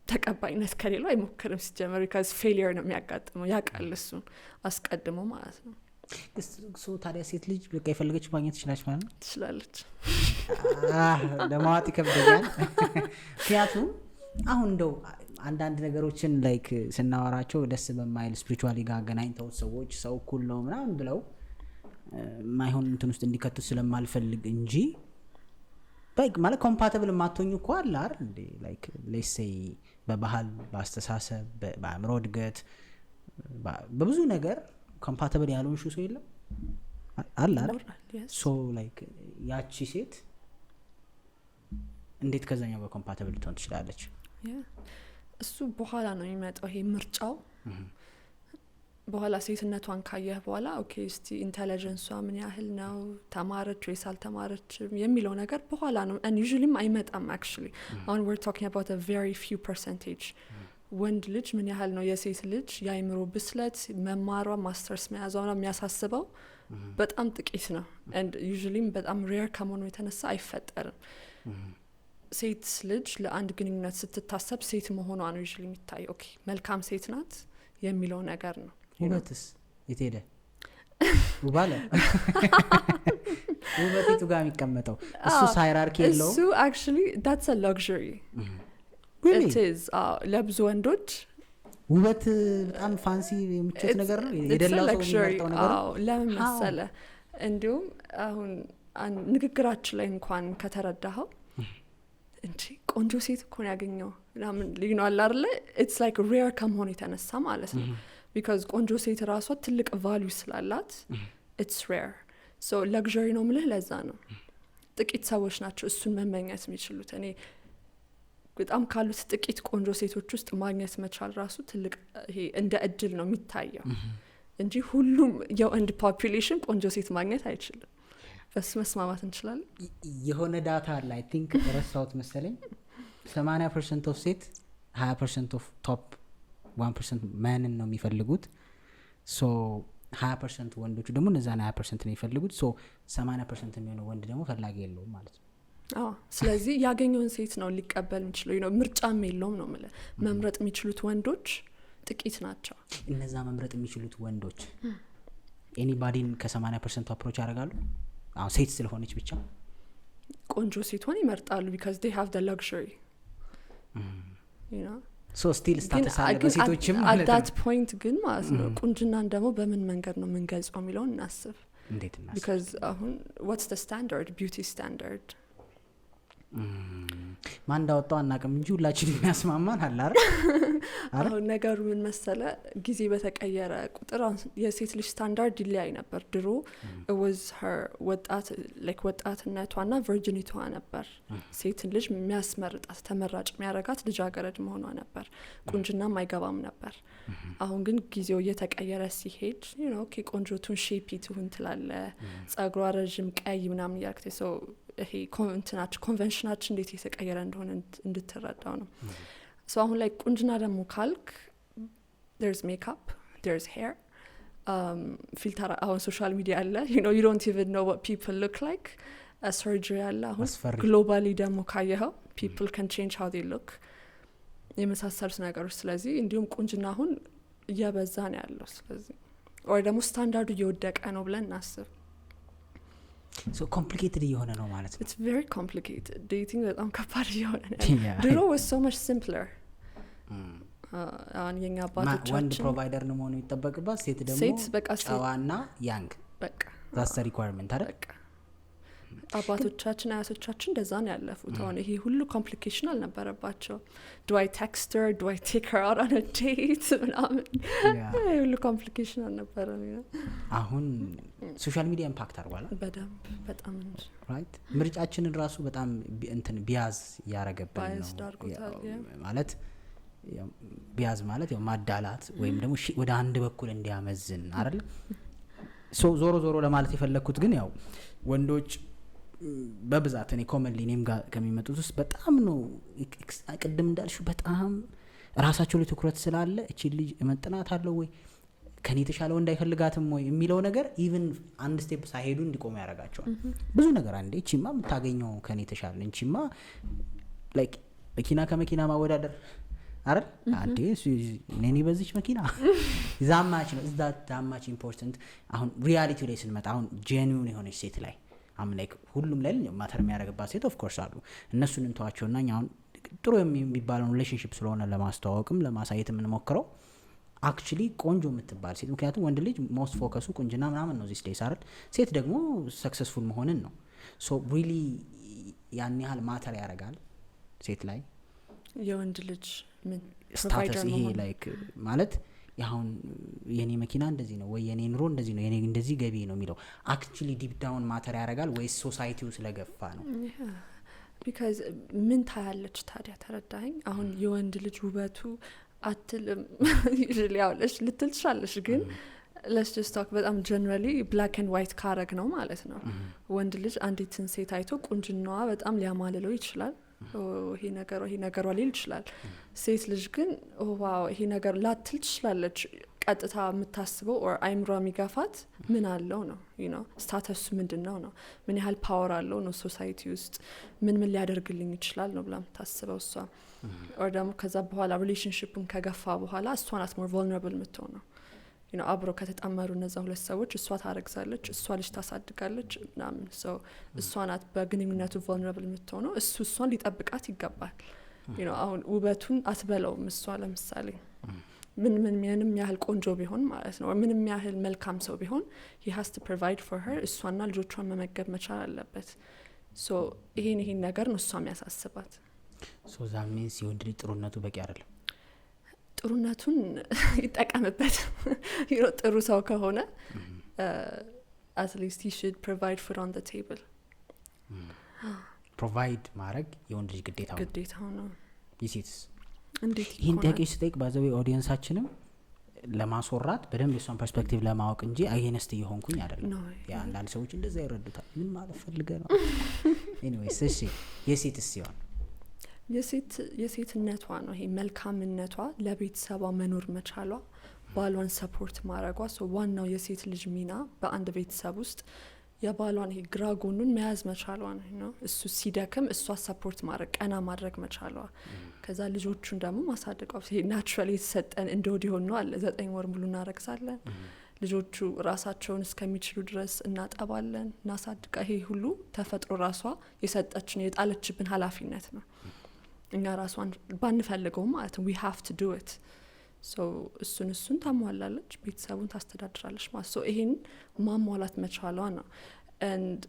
ተቀባይነት ከሌለው አይሞክርም ሲጀመር because failure ነው የሚያጋጥመው። ያውቃል እሱን አስቀድሞ ማለት ነው። ሶ ታዲያ ሴት ልጅ በቃ የፈለገች ማግኘት ትችላለች ማለት ነው? ትችላለች። ለማዋጥ ይከብደኛል። ምክንያቱም አሁን እንደው አንዳንድ ነገሮችን ላይክ ስናወራቸው ደስ በማይል ስፒሪቹዋሊ ጋር አገናኝተው ሰዎች ሰው እኩል ነው ምናምን ብለው ማይሆን እንትን ውስጥ እንዲከቱ ስለማልፈልግ እንጂ ላይክ ማለት ኮምፓቲብል ማትሆኙ እኮ አለ አይደል እንዴ? ላይክ ሌትስ ሴይ በባህል በአስተሳሰብ በአእምሮ እድገት በብዙ ነገር ኮምፓቲብል ያልሆንሽ ሰው የለም አለ አይደል? ሶ ላይክ ያቺ ሴት እንዴት ከዛኛው ጋር ኮምፓቲብል ልትሆን ትችላለች? እሱ በኋላ ነው የሚመጣው ይሄ ምርጫው። በኋላ ሴትነቷን ካየህ በኋላ ኦኬ እስቲ ኢንተለጀንሷ ምን ያህል ነው፣ ተማረች ወይስ አልተማረችም የሚለው ነገር በኋላ ነው and usually አይመጣም actually አሁን we're talking about a very few percentage ወንድ ልጅ ምን ያህል ነው የሴት ልጅ የአእምሮ ብስለት መማሯ ማስተርስ መያዟ ነው የሚያሳስበው በጣም ጥቂት ነው and usually በጣም ሬር ከመሆኑ የተነሳ አይፈጠርም። ሴት ልጅ ለአንድ ግንኙነት ስትታሰብ ሴት መሆኗ ነው usually የሚታየው። ኦኬ መልካም ሴት ናት የሚለው ነገር ነው። ውበትስ የት ሄደ? ውባለ ውበቱ ጋር የሚቀመጠው እሱ ሃይራርኪ የለውም። እሱ actually that's a luxury really? it is ለብዙ ወንዶች ውበት በጣም ፋንሲ የሚችል ነገር ነው፣ የደላው ሰው የሚመርጠው ነገር ነው። ለምን መሰለ እንዲሁም አሁን ንግግራችን ላይ እንኳን ከተረዳኸው እንጂ ቆንጆ ሴት እኮ ነው ያገኘው ለምን ሊግኗል አይደለ? it's like rare ከመሆኑ የተነሳ ማለት ነው because ቆንጆ ሴት ራሷ ትልቅ ቫልዩ ስላላት it's rare so luxury ነው ምልህ። ለዛ ነው ጥቂት ሰዎች ናቸው እሱን መመኘት የሚችሉት። እኔ በጣም ካሉት ጥቂት ቆንጆ ሴቶች ውስጥ ማግኘት መቻል ራሱ ትልቅ ይሄ እንደ እድል ነው የሚታየው እንጂ ሁሉም የወንድ ፖፑሌሽን ቆንጆ ሴት ማግኘት አይችልም። በሱ መስማማት እንችላለን። የሆነ ዳታ አለ አይ ቲንክ ረሳሁት መሰለኝ 80% ኦፍ ሴት 20% ኦፍ ቶፕ 1% ማንን ነው የሚፈልጉት። ሶ 20% ወንዶቹ ደግሞ እነዛን 20% ነው የሚፈልጉት። ሶ 80% የሚሆነው ወንድ ደግሞ ፈላጊ የለውም ማለት ነው። ስለዚህ ያገኘውን ሴት ነው ሊቀበል የሚችለው ነው። ምርጫም የለውም ነው ማለት መምረጥ የሚችሉት ወንዶች ጥቂት ናቸው። እነዛ መምረጥ የሚችሉት ወንዶች ኤኒባዲን ከ80% አፕሮች ያደርጋሉ። አሁን ሴት ስለሆነች ብቻ ቆንጆ ሴቷን ይመርጣሉ because they have the luxury you know so still status አለ በሴቶችም ማለት ነው። at that point ግን ማለት ነው ቁንጅናን ደግሞ በምን መንገድ ነው የምንገልጸው የሚለውን እናስብ። እንዴት እናስብ? because አሁን what's the standard beauty standard ማን እንዳወጣው አናውቅም እንጂ ሁላችንም የሚያስማማን አለ አይደል? አሁን ነገሩ ምን መሰለ ጊዜ በተቀየረ ቁጥር የሴት ልጅ ስታንዳርድ ይለያይ ነበር። ድሮ was her ወጣትነቷና ቨርጂኒቷ ነበር ሴትን ልጅ የሚያስመርጣት ተመራጭ የሚያረጋት ልጃገረድ መሆኗ ነበር። ቁንጅናም አይገባም ነበር። አሁን ግን ጊዜው እየተቀየረ ሲሄድ ኦኬ ቆንጆቱን ሼፒ ትሁን ትላለ፣ ጸጉሯ ረዥም ቀይ ምናምን እያልክ ሰው ይሄ ኮንቨንሽናችን እንዴት የተቀየረ እንደሆነ እንድትረዳው ነው። አሁን ላይ ቁንጅና ደግሞ ካልክ there's makeup, there's hair, ፊልተር አሁን ሶሻል ሚዲያ አለ you don't even know what people look like, surgery አለ አሁን ግሎባሊ ደግሞ ካየኸው people can change how they look የመሳሰሉት ነገሮች። ስለዚህ እንዲሁም ቁንጅና አሁን እየበዛ ነው ያለው። ስለዚህ ወይ ደግሞ ስታንዳርዱ እየወደቀ ነው ብለን እናስብ። so complicated እየሆነ ነው ማለት ነው። it's very complicated. dating በጣም ከባድ እየሆነ ነው። ድሮ was so much simpler. አሁን የኛ አባቶቻችን ወንድ ፕሮቫይደር ነው መሆኑ ይጠበቅባት፣ ሴት ደግሞ ጨዋና ያንግ በቃ that's the requirement አይደል? በቃ አባቶቻችን አያቶቻችን እንደዛ ነው ያለፉት። አሁን ይሄ ሁሉ ኮምፕሊኬሽን አልነበረባቸው። do I text her, do I take her out on a date ምናምን ሁሉ ኮምፕሊኬሽን አልነበረም። አሁን ሶሻል ሚዲያ ኢምፓክት አድርጓል በደንብ በጣም እንጂ ራይት። ምርጫችንን ራሱ በጣም እንትን ቢያዝ ያረጋባል ነው ማለት ቢያዝ ማለት ያው ማዳላት ወይም ደግሞ ወደ አንድ በኩል እንዲያመዝን አይደል? ዞሮ ለማለት የፈለኩት ግን ያው ወንዶች በብዛት እኔ ኮመንሊ እኔም ጋር ከሚመጡት ውስጥ በጣም ነው ቅድም እንዳልሽው በጣም ራሳቸው ላይ ትኩረት ስላለ እቺ ልጅ መጥናት አለው ወይ ከኔ የተሻለ ወንድ አይፈልጋትም ወይ የሚለው ነገር ኢቭን አንድ ስቴፕ ሳይሄዱ እንዲቆሙ ያደርጋቸዋል። ብዙ ነገር አንዴ እቺማ የምታገኘው ከኔ የተሻለ እንቺማ ላይክ መኪና ከመኪና ማወዳደር አይደል? አንዴ ነኒ በዚች መኪና ዛማች ነው ዛማች ኢምፖርታንት። አሁን ሪያሊቲው ላይ ስንመጣ አሁን ጄኒዩን የሆነች ሴት ላይ አም ላይክ ሁሉም ላይ ማተር የሚያደርግባት ሴት ኦፍ ኮርስ አሉ። እነሱን እንተዋቸውና አሁን ጥሩ የሚባለው ሪሌሽንሺፕ ስለሆነ ለማስተዋወቅም ለማሳየት የምንሞክረው አክቹሊ ቆንጆ የምትባል ሴት። ምክንያቱም ወንድ ልጅ ሞስት ፎከሱ ቁንጅና ምናምን ነው ዚስ ዴይስ አይደል? ሴት ደግሞ ሰክሰስፉል መሆንን ነው። ሶ ሪሊ ያን ያህል ማተር ያደርጋል ሴት ላይ የወንድ ልጅ ምን ስታተስ ይሄ ላይክ ማለት ያሁን የኔ መኪና እንደዚህ ነው ወይ የኔ ኑሮ እንደዚህ ነው የኔ እንደዚህ ገቢ ነው የሚለው አክቹሊ ዲፕ ዳውን ማተር ያደርጋል ወይስ ሶሳይቲው ስለገፋ ነው? ቢካዝ ምን ታያለች ታዲያ ተረዳኸኝ? አሁን የወንድ ልጅ ውበቱ አትልም ያውለሽ ልትል ትችላለሽ፣ ግን let's just talk በጣም generally black and white ካረግ ነው ማለት ነው። ወንድ ልጅ አንዲትን ሴት አይቶ ቁንጅናዋ በጣም ሊያማልለው ይችላል። ይሄ ነገሯ ሊል ይችላል። ሴት ልጅ ግን ዋው ይሄ ነገር ላትል ትችላለች። ቀጥታ የምታስበው ኦር አይምሯ የሚጋፋት ምን አለው ነው ስታተሱ ምንድነው ነው ምን ያህል ፓወር አለው ነው ሶሳይቲ ውስጥ ምን ሊያደርግልኝ ይችላል ነው ብላ የምታስበው እሷ። ኦር ደግሞ ከዛ በኋላ ሪሌሽንሺፑን ከገፋ በኋላ እሷ ናት ሞር ቮልነራብል የምትሆነው። አብሮ ከተጣመሩ እነዛ ሁለት ሰዎች እሷ ታረግዛለች፣ እሷ ልጅ ታሳድጋለች ምናምን። ሰው እሷ ናት በግንኙነቱ ቮልነራብል የምትሆነው። እሷን ሊጠብቃት ይገባል። አሁን ውበቱን አትበለውም። እሷ ለምሳሌ ምንም ያህል ቆንጆ ቢሆን ማለት ነው ምንም ያህል መልካም ሰው ቢሆን he has to provide for her። እሷና ልጆቿን መመገብ መቻል አለበት። ይሄን ነገር ነው እሷ የሚያሳስባት። that means የወንድ ልጅ ጥሩነቱ በቂ አይደለም። ጥሩነቱን ይጠቀምበት። ጥሩ ሰው ከሆነ at least he should provide food on the table። ፕሮቫይድ ማድረግ የወንድ ልጅ ግዴታው ነው። ይሴትስ እንዴት ይሄን ጥያቄ ስጠይቅ ባዘው ኦዲየንሳችንም ለማስወራት በደንብ የሷን ፐርስፔክቲቭ ለማወቅ እንጂ አጌንስት እየሆንኩኝ አይደለም። ያ አንዳንድ ሰዎች እንደዛ ይረዱታል። ምን ማለት ፈልገ ነው? ኤኒዌይስ እሺ የሴትስ ሲሆን የሴትነቷ ነው ይሄ መልካምነቷ፣ ለቤተሰቧ መኖር መቻሏ፣ ባሏን ሰፖርት ማድረጓ። ዋናው የሴት ልጅ ሚና በአንድ ቤተሰብ ውስጥ የባሏን ይሄ ግራ ጎኑን መያዝ መቻሏ ነው። እሱ ሲደክም እሷ ሰፖርት ማድረግ ቀና ማድረግ መቻሏ። ከዛ ልጆቹን ደግሞ ማሳደጓ። ይሄ ናቹራሊ የተሰጠን እንደወዲሆን ነው አለ 9 ወር ሙሉ እናረግዛለን። ልጆቹ ራሳቸውን እስከሚችሉ ድረስ እናጠባለን፣ እናሳድጋ። ይሄ ሁሉ ተፈጥሮ ራሷ የሰጠችን የጣለችብን ኃላፊነት ነው። እኛ ራሷን ባንፈልገው ማለት we have to do it። እሱን ታሟላለች፣ ቤተሰቡን ታስተዳድራለች ማለት ይሄን ማሟላት መቻሏ ነው። and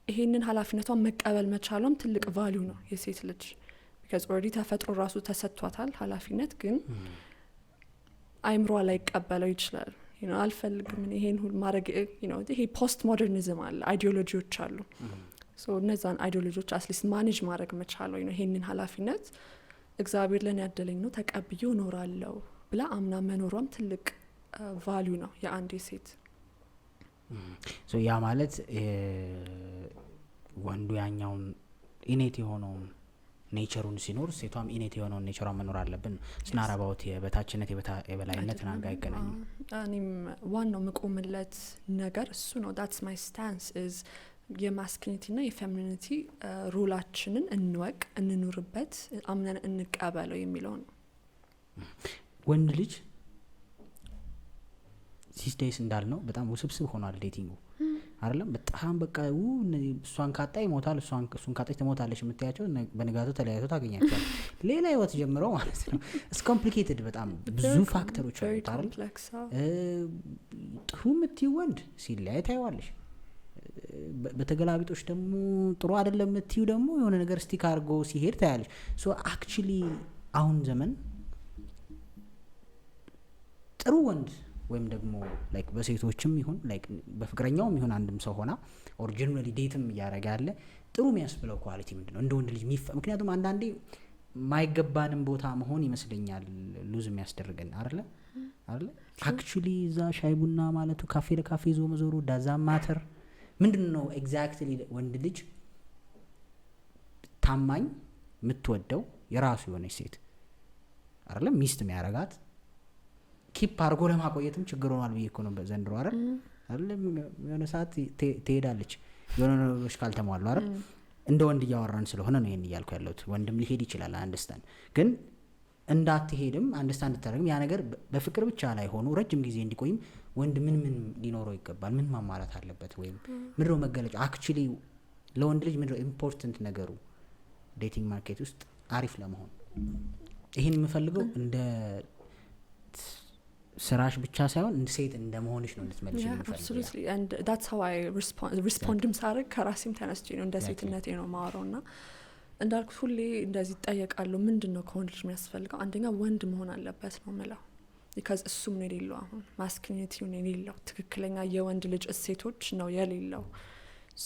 ይሄንን ኃላፊነቷን መቀበል መቻሏም ትልቅ ቫልዩ ነው የሴት ልጅ because already ተፈጥሮ ራሱ ተሰጥቷታል ኃላፊነት ግን አይምሯ ላይ ይቀበለው ይችላል አልፈልግም ይሄን ሁሉ ማድረግ ይሄ ፖስት ሞደርኒዝም አለ አይዲዮሎጂዎች አሉ ሶ እነዛን አይዲዮሎጂዎች አትሊስት ማኔጅ ማድረግ መቻለው ይሄንን ኃላፊነት እግዚአብሔር ለኔ ያደለኝ ነው ተቀብዬው እኖራለሁ ብላ አምና መኖሯም ትልቅ ቫልዩ ነው የአንድ ሴት ሶ ያ ማለት ወንዱ ያኛውን ኢኔት የሆነውን ኔቸሩን ሲኖር ሴቷም ኢኔት የሆነውን ኔቸሯን መኖር አለብን ስናራባውት የበታችነት የበላይነት ናንጋ አይገናኝም እኔም ዋናው መቆምለት ነገር እሱ ነው that's my stance is የማስኩሊኒቲ እና የፌሚኒቲ ሮላችንን እንወቅ እንኑርበት አምነን እንቀበለው የሚለው ነው ወንድ ልጅ ሲስቴስ እንዳልነው በጣም ውስብስብ ሆኗል ዴቲንጉ አይደለም በጣም በቃ እሷን ካጣ ይሞታል እሱን ካጣች ትሞታለች የምትያቸው በንጋቱ ተለያይቶ ታገኛቸዋል ሌላ ህይወት ጀምረው ማለት ነው it's complicated በጣም ብዙ ፋክተሮች አሉ አይደል ጥሩ የምትይው ወንድ ሲለያይ ታይዋለሽ በተገላቢጦች ደግሞ ጥሩ አይደለም የምትይው ደግሞ የሆነ ነገር ስቲክ አድርጎ ሲሄድ ታያለሽ ሶ አክቹሊ አሁን ዘመን ጥሩ ወንድ ወይም ደግሞ ላይክ በሴቶችም ይሁን ላይክ በፍቅረኛውም ይሁን አንድም ሰው ሆና ኦሪጂናሊ ዴትም ያረጋለ ጥሩ የሚያስብለው ኳሊቲ ምንድነው እንደ ወንድ ልጅ ምክንያቱም አንዳንዴ ማይገባንም ቦታ መሆን ይመስለኛል ሉዝ የሚያስደርገን አይደለ አክቹሊ እዛ ሻይ ቡና ማለቱ ካፌ ለካፌ ዞ መዞሩ ዳዛ ማተር ምንድነው ኤግዛክትሊ ወንድ ልጅ ታማኝ የምትወደው የራሱ የሆነች ሴት አይደለ ሚስት የሚያረጋት ኪፕ አርጎ ለማቆየትም ችግር ሆኗል ብዬ እኮ ነው በዘንድሮ አይደል የሆነ ሰዓት ትሄዳለች የሆነ ነገሮች ካልተሟሉ አይደል እንደ ወንድ እያወራን ስለሆነ ነው ይሄን እያልኩ ያለሁት ወንድም ሊሄድ ይችላል አንደርስታንድ ግን እንዳትሄድም አንደርስታንድ ተደረግም ያ ነገር በፍቅር ብቻ ላይ ሆኖ ረጅም ጊዜ እንዲቆይም ወንድ ምን ሊኖረው ይገባል ምን ማሟላት አለበት ወይም ምንድነው መገለጫ አክቹሊ ለወንድ ልጅ ምንድነው ኢምፖርታንት ነገሩ ዴቲንግ ማርኬት ውስጥ አሪፍ ለመሆን ይሄን የምፈልገው እንደ ስራሽ ብቻ ሳይሆን እንደ ሴት እንደመሆንሽ ነው ልትመልሽ የምፈልገው absolutely and that's how I respondም ሳረግ ከራሴም ተነስቼ ነው እንደ ሴትነቴ ነው ማወራውና እንዳልኩት ሁሌ እንደዚህ ይጠየቃሉ ምንድነው ከወንድ ልጅ የሚያስፈልገው አንደኛ ወንድ መሆን አለበት ነው ማለት because እሱም ነው የሌለው አሁን ማስኩሊኒቲው ነው የሌለው ትክክለኛ የወንድ ልጅ እሴቶች ነው የሌለው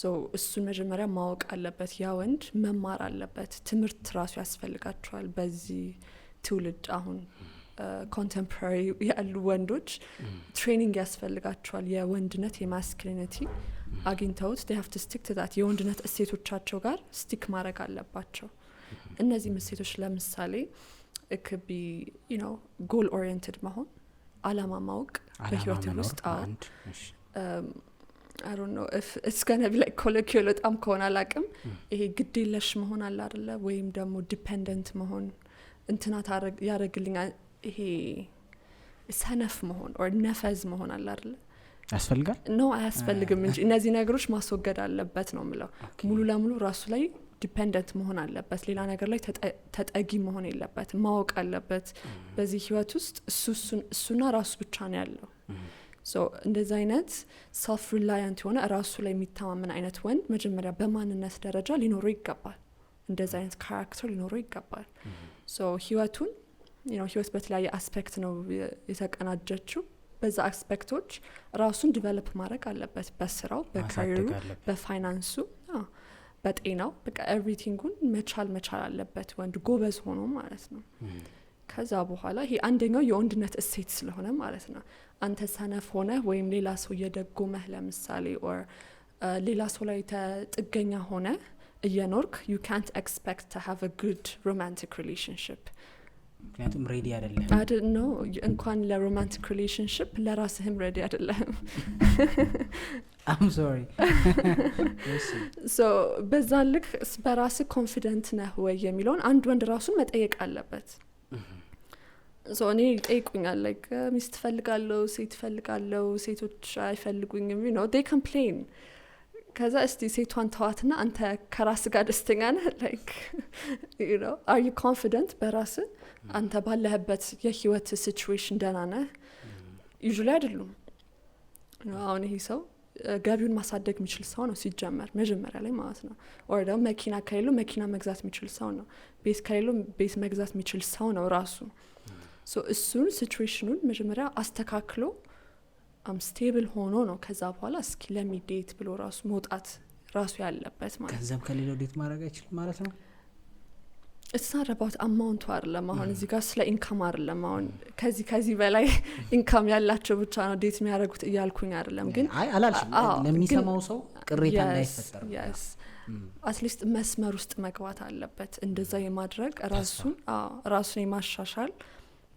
so እሱን መጀመሪያ ማወቅ አለበት ያ ወንድ መማር አለበት ትምህርት ራሱ ያስፈልጋቸዋል በዚህ ትውልድ አሁን ኮንቴምፖራሪ ያሉ ወንዶች ትሬኒንግ ያስፈልጋቸዋል የወንድነት የማስኩሊኒቲ አግኝተውት they have to stick to that የወንድነት እሴቶቻቸው ጋር ስቲክ ማድረግ አለባቸው እነዚህ እሴቶች ለምሳሌ it could be goal oriented መሆን አላማ ማወቅ በህይወት ውስጥ I don't know if it's going to be like colloquial በጣም ከሆነ አላቅም ይሄ ግዴለሽ መሆን አለ አይደለ ወይም ደግሞ ዲፔንደንት መሆን እንትና ያረግልኛል ይሄ ሰነፍ መሆን or ነፈዝ መሆን አለ አይደለ ያስፈልጋል ነው አያስፈልግም እንጂ እነዚህ ነገሮች ማስወገድ አለበት ነው ምለው ሙሉ ለሙሉ ራሱ ላይ ዲፔንደንት መሆን አለበት ሌላ ነገር ላይ ተጠጊ መሆን የለበት ማወቅ አለበት በዚህ ህይወት ውስጥ እሱና ራሱ ብቻ ነው ያለው so እንደዚህ አይነት self reliant የሆነ ራሱ ላይ የሚተማመን አይነት ወንድ መጀመሪያ በማንነት ደረጃ ሊኖረው ይገባል እንደዚህ አይነት ካራክተር ሊኖረው ይገባል so ህይወቱን ህይወት በተለያየ አስፔክት ነው የተቀናጀችው በዛ አስፔክቶች ራሱን ዲቨሎፕ ማድረግ አለበት በስራው በካሪየሩ በፋይናንሱ በጤናው በቃ ኤቭሪቲንጉን መቻል አለበት ወንድ ጎበዝ ሆኖ ማለት ነው ከዛ በኋላ ይሄ አንደኛው የወንድነት እሴት ስለሆነ ማለት ነው አንተ ሰነፍ ሆነ ወይም ሌላ ሰው የደጎመህ ለምሳሌ or ሌላ ሰው ላይ ጥገኛ ሆነ እየኖርክ you can't expect to have a good romantic relationship ምክንያቱም ሬዲ አይደለም አይደል ነው እንኳን ለሮማንቲክ ሪሌሽንሺፕ ለራስህም ሬዲ አይደለም I'm sorry so በዛ ልክ በራስ ኮንፊደንት ነህ ወይ የሚለውን አንድ ወንድ ራሱን መጠየቅ አለበት so እኔ ጠይቁኛል like ሚስት ፈልጋለሁ ሴት ፈልጋለሁ ሴቶች አይፈልጉኝም they complain ከዛ እስቲ ሴቷን ተዋትና አንተ ከራስ ጋር ደስተኛ ነህ like are you confident በራስ አንተ ባለህበት የህይወት ሲቹዌሽን ደህና ነህ usually አይደሉም አሁን ይሄ ሰው ገቢውን ማሳደግ የሚችል ሰው ነው ሲጀመር መጀመሪያ ላይ ማለት ነው። ኦር ደግሞ መኪና ከሌለው መኪና መግዛት የሚችል ሰው ነው። ቤት ከሌለው ቤት መግዛት የሚችል ሰው ነው ራሱ። እሱን ሲቹዌሽኑን መጀመሪያ አስተካክሎ ስቴብል ሆኖ ነው ከዛ በኋላ እስኪ ለሚዴት ብሎ ራሱ መውጣት ራሱ ያለበት ማለት ነው። ገንዘብ ከሌለው ዴት ማድረግ አይችልም ማለት ነው። it's not about amount አይደለም አሁን እዚህ ጋር ስለ ኢንካም አይደለም አሁን ከዚህ በላይ ኢንካም ያላቸው ብቻ ነው ዴት የሚያደርጉት እያልኩኝ አይደለም። ግን አይ አላልሽም ለሚሰማው ሰው ቅሬታ እንዳይፈጠር አትሊስት መስመር ውስጥ መግባት አለበት። እንደዛ የማድረግ ራሱን የማሻሻል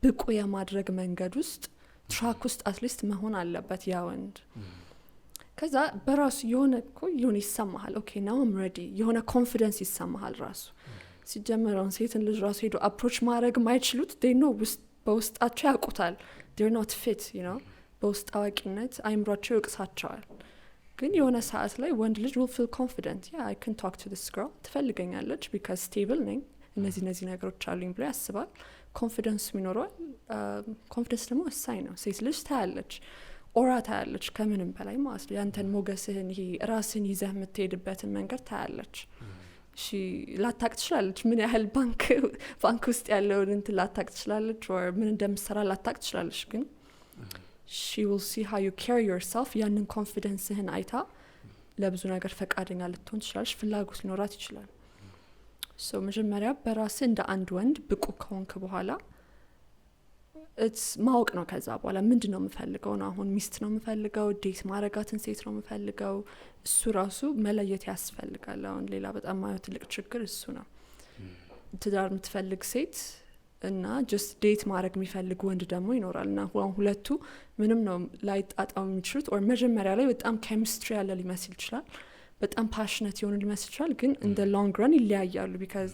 ብቁ የማድረግ መንገድ ውስጥ ትራክ ውስጥ አትሊስት መሆን አለበት ያ ወንድ። ከዛ በራሱ የሆነ ይሰማሃል ኦኬ ናው አም ሬዲ የሆነ ኮንፊደንስ ይሰማሃል ራሱ። ሲጀመረውን ሴትን ልጅ ራሱ ሄዶ አፕሮች ማድረግ ማይችሉት they know በውስጣቸው ያውቁታል they're not fit you know በውስጥ አዋቂነት አይምሯቸው ይወቅሳቸዋል። ግን የሆነ ሰዓት ላይ ወንድ ልጅ will feel confident yeah I can talk to this girl ትፈልገኛለች because stable ነኝ እነዚህ ነገሮች አሉኝ ብሎ ያስባል። ኮንፊደንስ ይኖረዋል። ኮንፊደንስ ደግሞ ወሳኝ ነው። ሴት ልጅ ታያለች ኦራ ታያለች ከምንም በላይ ማለት ነው። ያንተን ሞገስህን ይሄ ራስን ይዘህ የምትሄድበትን መንገድ ታያለች። እሺ ላታቅ ትችላለች ምን ያህል ባንክ ውስጥ ያለውን እንትን ላታቅ ትችላለች or ምን እንደምትሰራ ላታቅ ትችላለች። ግን she will see how you carry yourself ያንን ኮንፊደንስህን አይታ ለብዙ ነገር ፈቃደኛ ልትሆን ትችላለች። ፍላጎት ሊኖራት ይችላል። መጀመሪያ በራስህ እንደ አንድ ወንድ ብቁ ከሆንክ በኋላ ማወቅ ነው። ከዛ በኋላ ምንድን ነው የምፈልገው ነው። አሁን ሚስት ነው የምፈልገው ዴት ማረጋትን ሴት ነው የምፈልገው። እሱ ራሱ መለየት ያስፈልጋል። አሁን ሌላ በጣም ማየው ትልቅ ችግር እሱ ነው። ትዳር የምትፈልግ ሴት እና ጀስት ዴት ማድረግ የሚፈልግ ወንድ ደግሞ ይኖራል። እና ሁለቱ ምንም ነው ላይጣጣሙ የሚችሉት ኦር መጀመሪያ ላይ በጣም ኬሚስትሪ ያለ ሊመስል ይችላል፣ በጣም ፓሽነት የሆኑ ሊመስል ይችላል። ግን እንደ ሎንግ ረን ይለያያሉ። ቢካዝ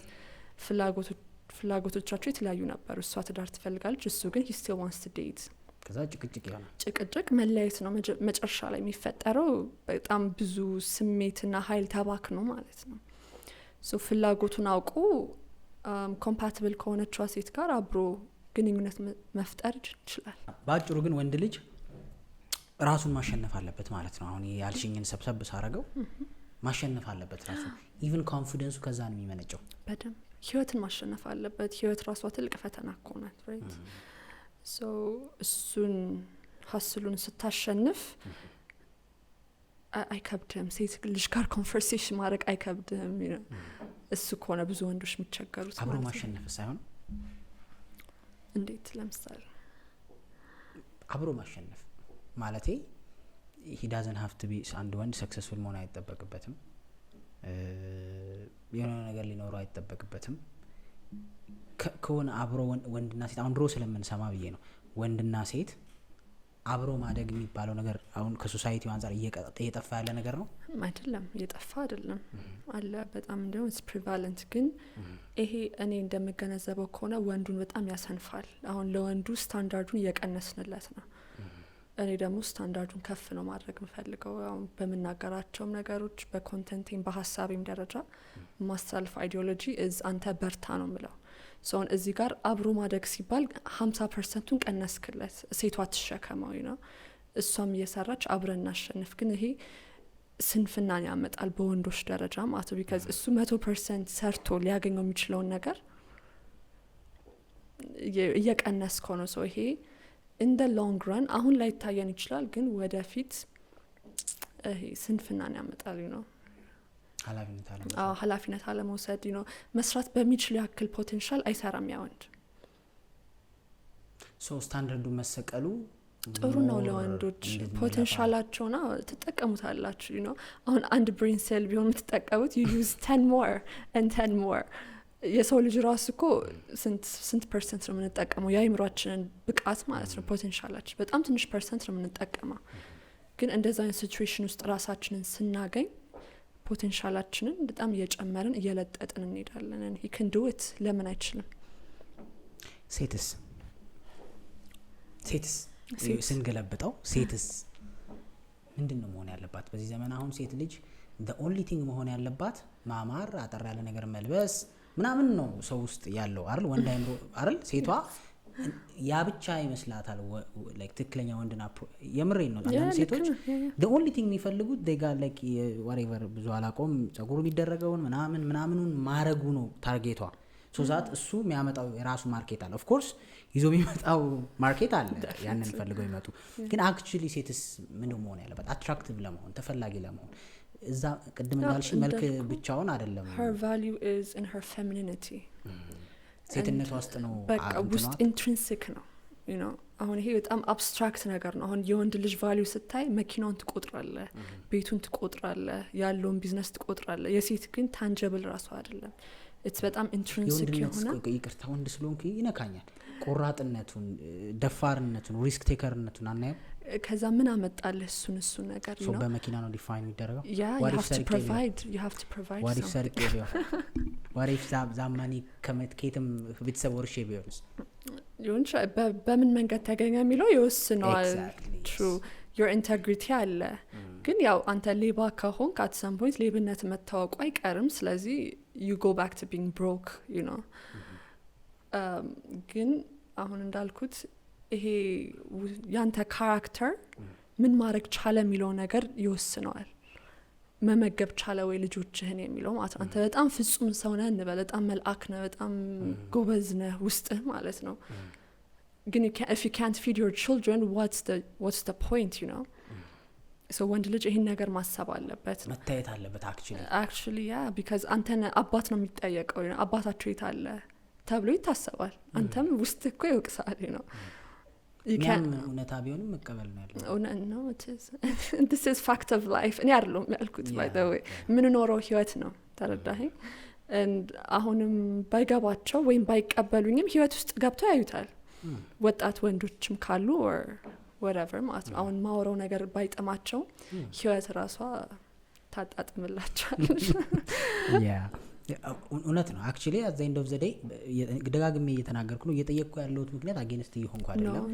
ፍላጎቶቻቸው የተለያዩ ነበሩ። እሷ ትዳር ትፈልጋለች፣ እሱ ግን he still wants to date። ከዛ ጭቅጭቅ መለያየት ነው መጨረሻ ላይ የሚፈጠረው። በጣም ብዙ ስሜትና ኃይል ተባክኖ ማለት ነው። ፍላጎቱን አውቁ ኮምፓቲብል ከሆነችዋ ሴት ጋር አብሮ ግንኙነት መፍጠር ይችላል። በአጭሩ ግን ወንድ ልጅ ራሱን ማሸነፍ አለበት ማለት ነው። አሁን ያልሽኝን ሰብሰብ ሳረገው ማሸነፍ አለበት ራሱ። ኢቭን ኮንፊደንሱ ከዛ ነው የሚመነጨው። በደንብ ህይወትን ማሸነፍ አለበት። ህይወት ራሷ ትልቅ ፈተና እኮ ናት ራይት። እሱን ሀስሉን ስታሸንፍ አይከብድህም። ሴት ልጅ ጋር ኮንቨርሴሽን ማድረግ አይከብድህም። እሱ ከሆነ ብዙ ወንዶች የሚቸገሩት አብሮ ማሸነፍ ሳይሆን እንዴት ለምሳሌ አብሮ ማሸነፍ ማለቴ he doesn't have to be አንድ ወንድ ሰክሰስፉል መሆን አይጠበቅበትም። የሆነ ነገር ሊኖረው አይጠበቅበትም። ከሆነ አብሮ ወንድና ሴት አሁን ድሮ ስለምንሰማ ብዬ ነው ወንድና ሴት አብሮ ማደግ የሚባለው ነገር አሁን ከሶሳይቲው አንፃር እየጠፋ ያለ ነገር ነው አይደለም። እየጠፋ አይደለም አለ በጣም እንደው it's prevalent። ግን ይሄ እኔ እንደምገነዘበው ከሆነ ወንዱን በጣም ያሰንፋል። አሁን ለወንዱ ስታንዳርዱን እየቀነስንለት ነው። እኔ ደግሞ ስታንዳርዱን ከፍ ነው ማድረግ የምፈልገው። በምናገራቸውም ነገሮች በኮንተንቴም በሀሳቤም ደረጃ ማስተላለፍ አይዲዮሎጂ አንተ በርታ ነው የምለው። ሰውን እዚህ ጋር አብሮ ማደግ ሲባል 50%ቱን ቀነስክለት፣ ሴቷ ትሸከመው ነው እሷም እየሰራች አብረን እናሸንፍ። ግን ይሄ ስንፍናን ያመጣል በወንዶች ደረጃ ማለት ነው። ቢካዝ እሱ 100% ሰርቶ ሊያገኘው የሚችለውን ነገር እየቀነስከው ነው። ሰው ይሄ እንደ ሎንግ ረን አሁን ላይ ታየን ይችላል፣ ግን ወደፊት ይሄ ስንፍናን ያመጣል ነው። ኃላፊነት አለመውሰድ ነው። መስራት በሚችል ያክል ፖቴንሻል አይሰራም ያ ወንድ። ስታንዳርዱ መሰቀሉ ጥሩ ነው ለወንዶች። ፖቴንሻላቸውና ትጠቀሙታላችሁ ነው። አሁን አንድ ብሬን ሴል ቢሆን የምትጠቀሙት you use 10 more and 10 more። የሰው ልጅ ራሱ እኮ ስንት ፐርሰንት ነው የምንጠቀመው? የአይምሯችንን ብቃት ማለት ነው። ፖቴንሻላችን በጣም ትንሽ ፐርሰንት ነው የምንጠቀመው። ግን እንደዛ አይነት ሲቹዌሽን ውስጥ ራሳችንን ስናገኝ ፖቴንሻላችንን በጣም እየጨመርን እየለጠጥን እንሄዳለን። he can do it ለምን አይችልም? ሴትስ ስንገለብጠው ሴትስ ምንድነው መሆን ያለባት በዚህ ዘመን? አሁን ሴት ልጅ the only thing መሆን ያለባት ማማር፣ አጠር ያለ ነገር መልበስ ምናምን ነው ሰው ውስጥ ያለው አይደል? ወንድ አይምሮ አይደል? ሴቷ ያ ብቻ ይመስላታል ላይክ ትክክለኛ ወንድና የምሬን ነው። አንዳንድ ሴቶች the only thing የሚፈልጉት they got like whatever ብዙ አላቆም ጸጉሩ የሚደረገውን ምናምኑን ማረጉ ነው ታርጌቷ። ሶ ዛት እሱ የሚያመጣው የራሱ ማርኬት አለ። ኦፍ ኮርስ ይዞ የሚመጣው ማርኬት አለ ያንን ፈልገው ይመጡ። ግን አክቹሊ ሴትስ ምንድን መሆን ያለበት አትራክቲቭ ለመሆን ተፈላጊ ለመሆን እዛ ቅድም እንዳልሽ መልክ ብቻውን አይደለም። her value is in her femininity ሴትነቷ ውስጥ ነው በቃ ውስጥ ኢንትሪንሲክ ነው you know አሁን ይሄ በጣም አብስትራክት ነገር ነው። አሁን የወንድ ልጅ ቫልዩ ስታይ መኪናውን ትቆጥራለህ፣ ቤቱን ትቆጥራለህ፣ ያለውን ቢዝነስ ትቆጥራለህ። የሴት ግን ታንጀብል ራሱ አይደለም። it's በጣም ኢንትሪንሲክ የሆነ ይቅርታ ወንድ ስለሆንኩ ይነካኛል። ቆራጥነቱን፣ ደፋርነቱን፣ ሪስክ ቴከርነቱን አናየው። ከዛ ምን አመጣለህ እሱን ነገር ነው በመኪና ነው ዲፋይን የሚደረገው። you have to provide what if ሰርቄ ቢሆን what if ዛማኒ ከመትከተም ቤተሰብ ወርሼ ቢሆንስ ይሁን በምን መንገድ ተገኘ የሚለው ይወስነዋል። true your integrity አለ። ግን ያው አንተ ሌባ ከሆንክ at some point ሌብነት መታወቁ አይቀርም። ስለዚህ you go back to being broke you know ግን አሁን እንዳልኩት ይሄ ያንተ ካራክተር ምን ማድረግ ቻለ የሚለው ነገር ይወስነዋል። መመገብ ቻለ ወይ ልጆችህን የሚለው ማለት አንተ በጣም ፍጹም ሰው ነህ እንበል፣ በጣም መልአክ ነህ፣ በጣም ጎበዝ ነህ ውስጥህ ማለት ነው። ግን if you can't feed your children what's the point you know so ወንድ ልጅ ይሄን ነገር ማሰብ አለበት፣ መታየት አለበት። actually yeah because አንተ አባት ነው የሚጠየቀው አባታቸው የት አለ ተብሎ ይታሰባል። አንተም ውስጥ እኮ ይወቅሳል ነው እውነታ ቢሆንም መቀበል ነው ያለው። no it is this is fact of life እኔ አይደለም ያልኩት by the way ምን ኖረው ህይወት ነው ተረዳኸኝ። and አሁንም ባይገባቸው ወይም ባይቀበሉኝም ህይወት ውስጥ ገብተው ያዩታል ወጣት ወንዶችም ካሉ or whatever ማለት ነው። አሁን ማወራው ነገር ባይጠማቸው ህይወት ራሷ ታጣጥምላቸዋለች። እውነት ነው። አክቹሊ at the end of the day ደጋግሜ እየተናገርኩ ነው። እየጠየቅኩ ያለሁት ምክንያት አጌንስት እየሆንኩ አይደለም።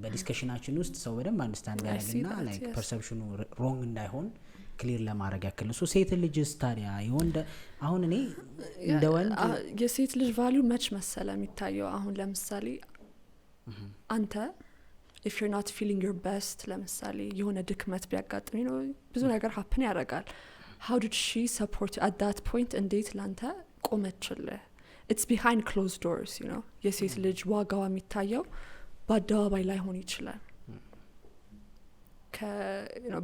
በዲስከሽናችን ውስጥ ሰው በደንብ አንደርስታንድ ያደርግና ላይክ ፐርሰፕሽኑ ሮንግ እንዳይሆን ክሊር ለማድረግ ያክል ነው። ሶ ሴት ልጅስ ታዲያ የወንድ አሁን እኔ እንደ ወንድ የሴት ልጅ ቫልዩ መች መሰለ የሚታየው አሁን ለምሳሌ አንተ if you're not feeling your best ለምሳሌ የሆነ ድክመት ቢያጋጥም ነው ብዙ ነገር happen ያደርጋል። how did she support you at that point እንዴት ላንተ ቆመችልህ? it's behind closed doors you know የሴት ልጅ ዋጋዋ የሚታየው በአደባባይ ላይ ሆን ይችላል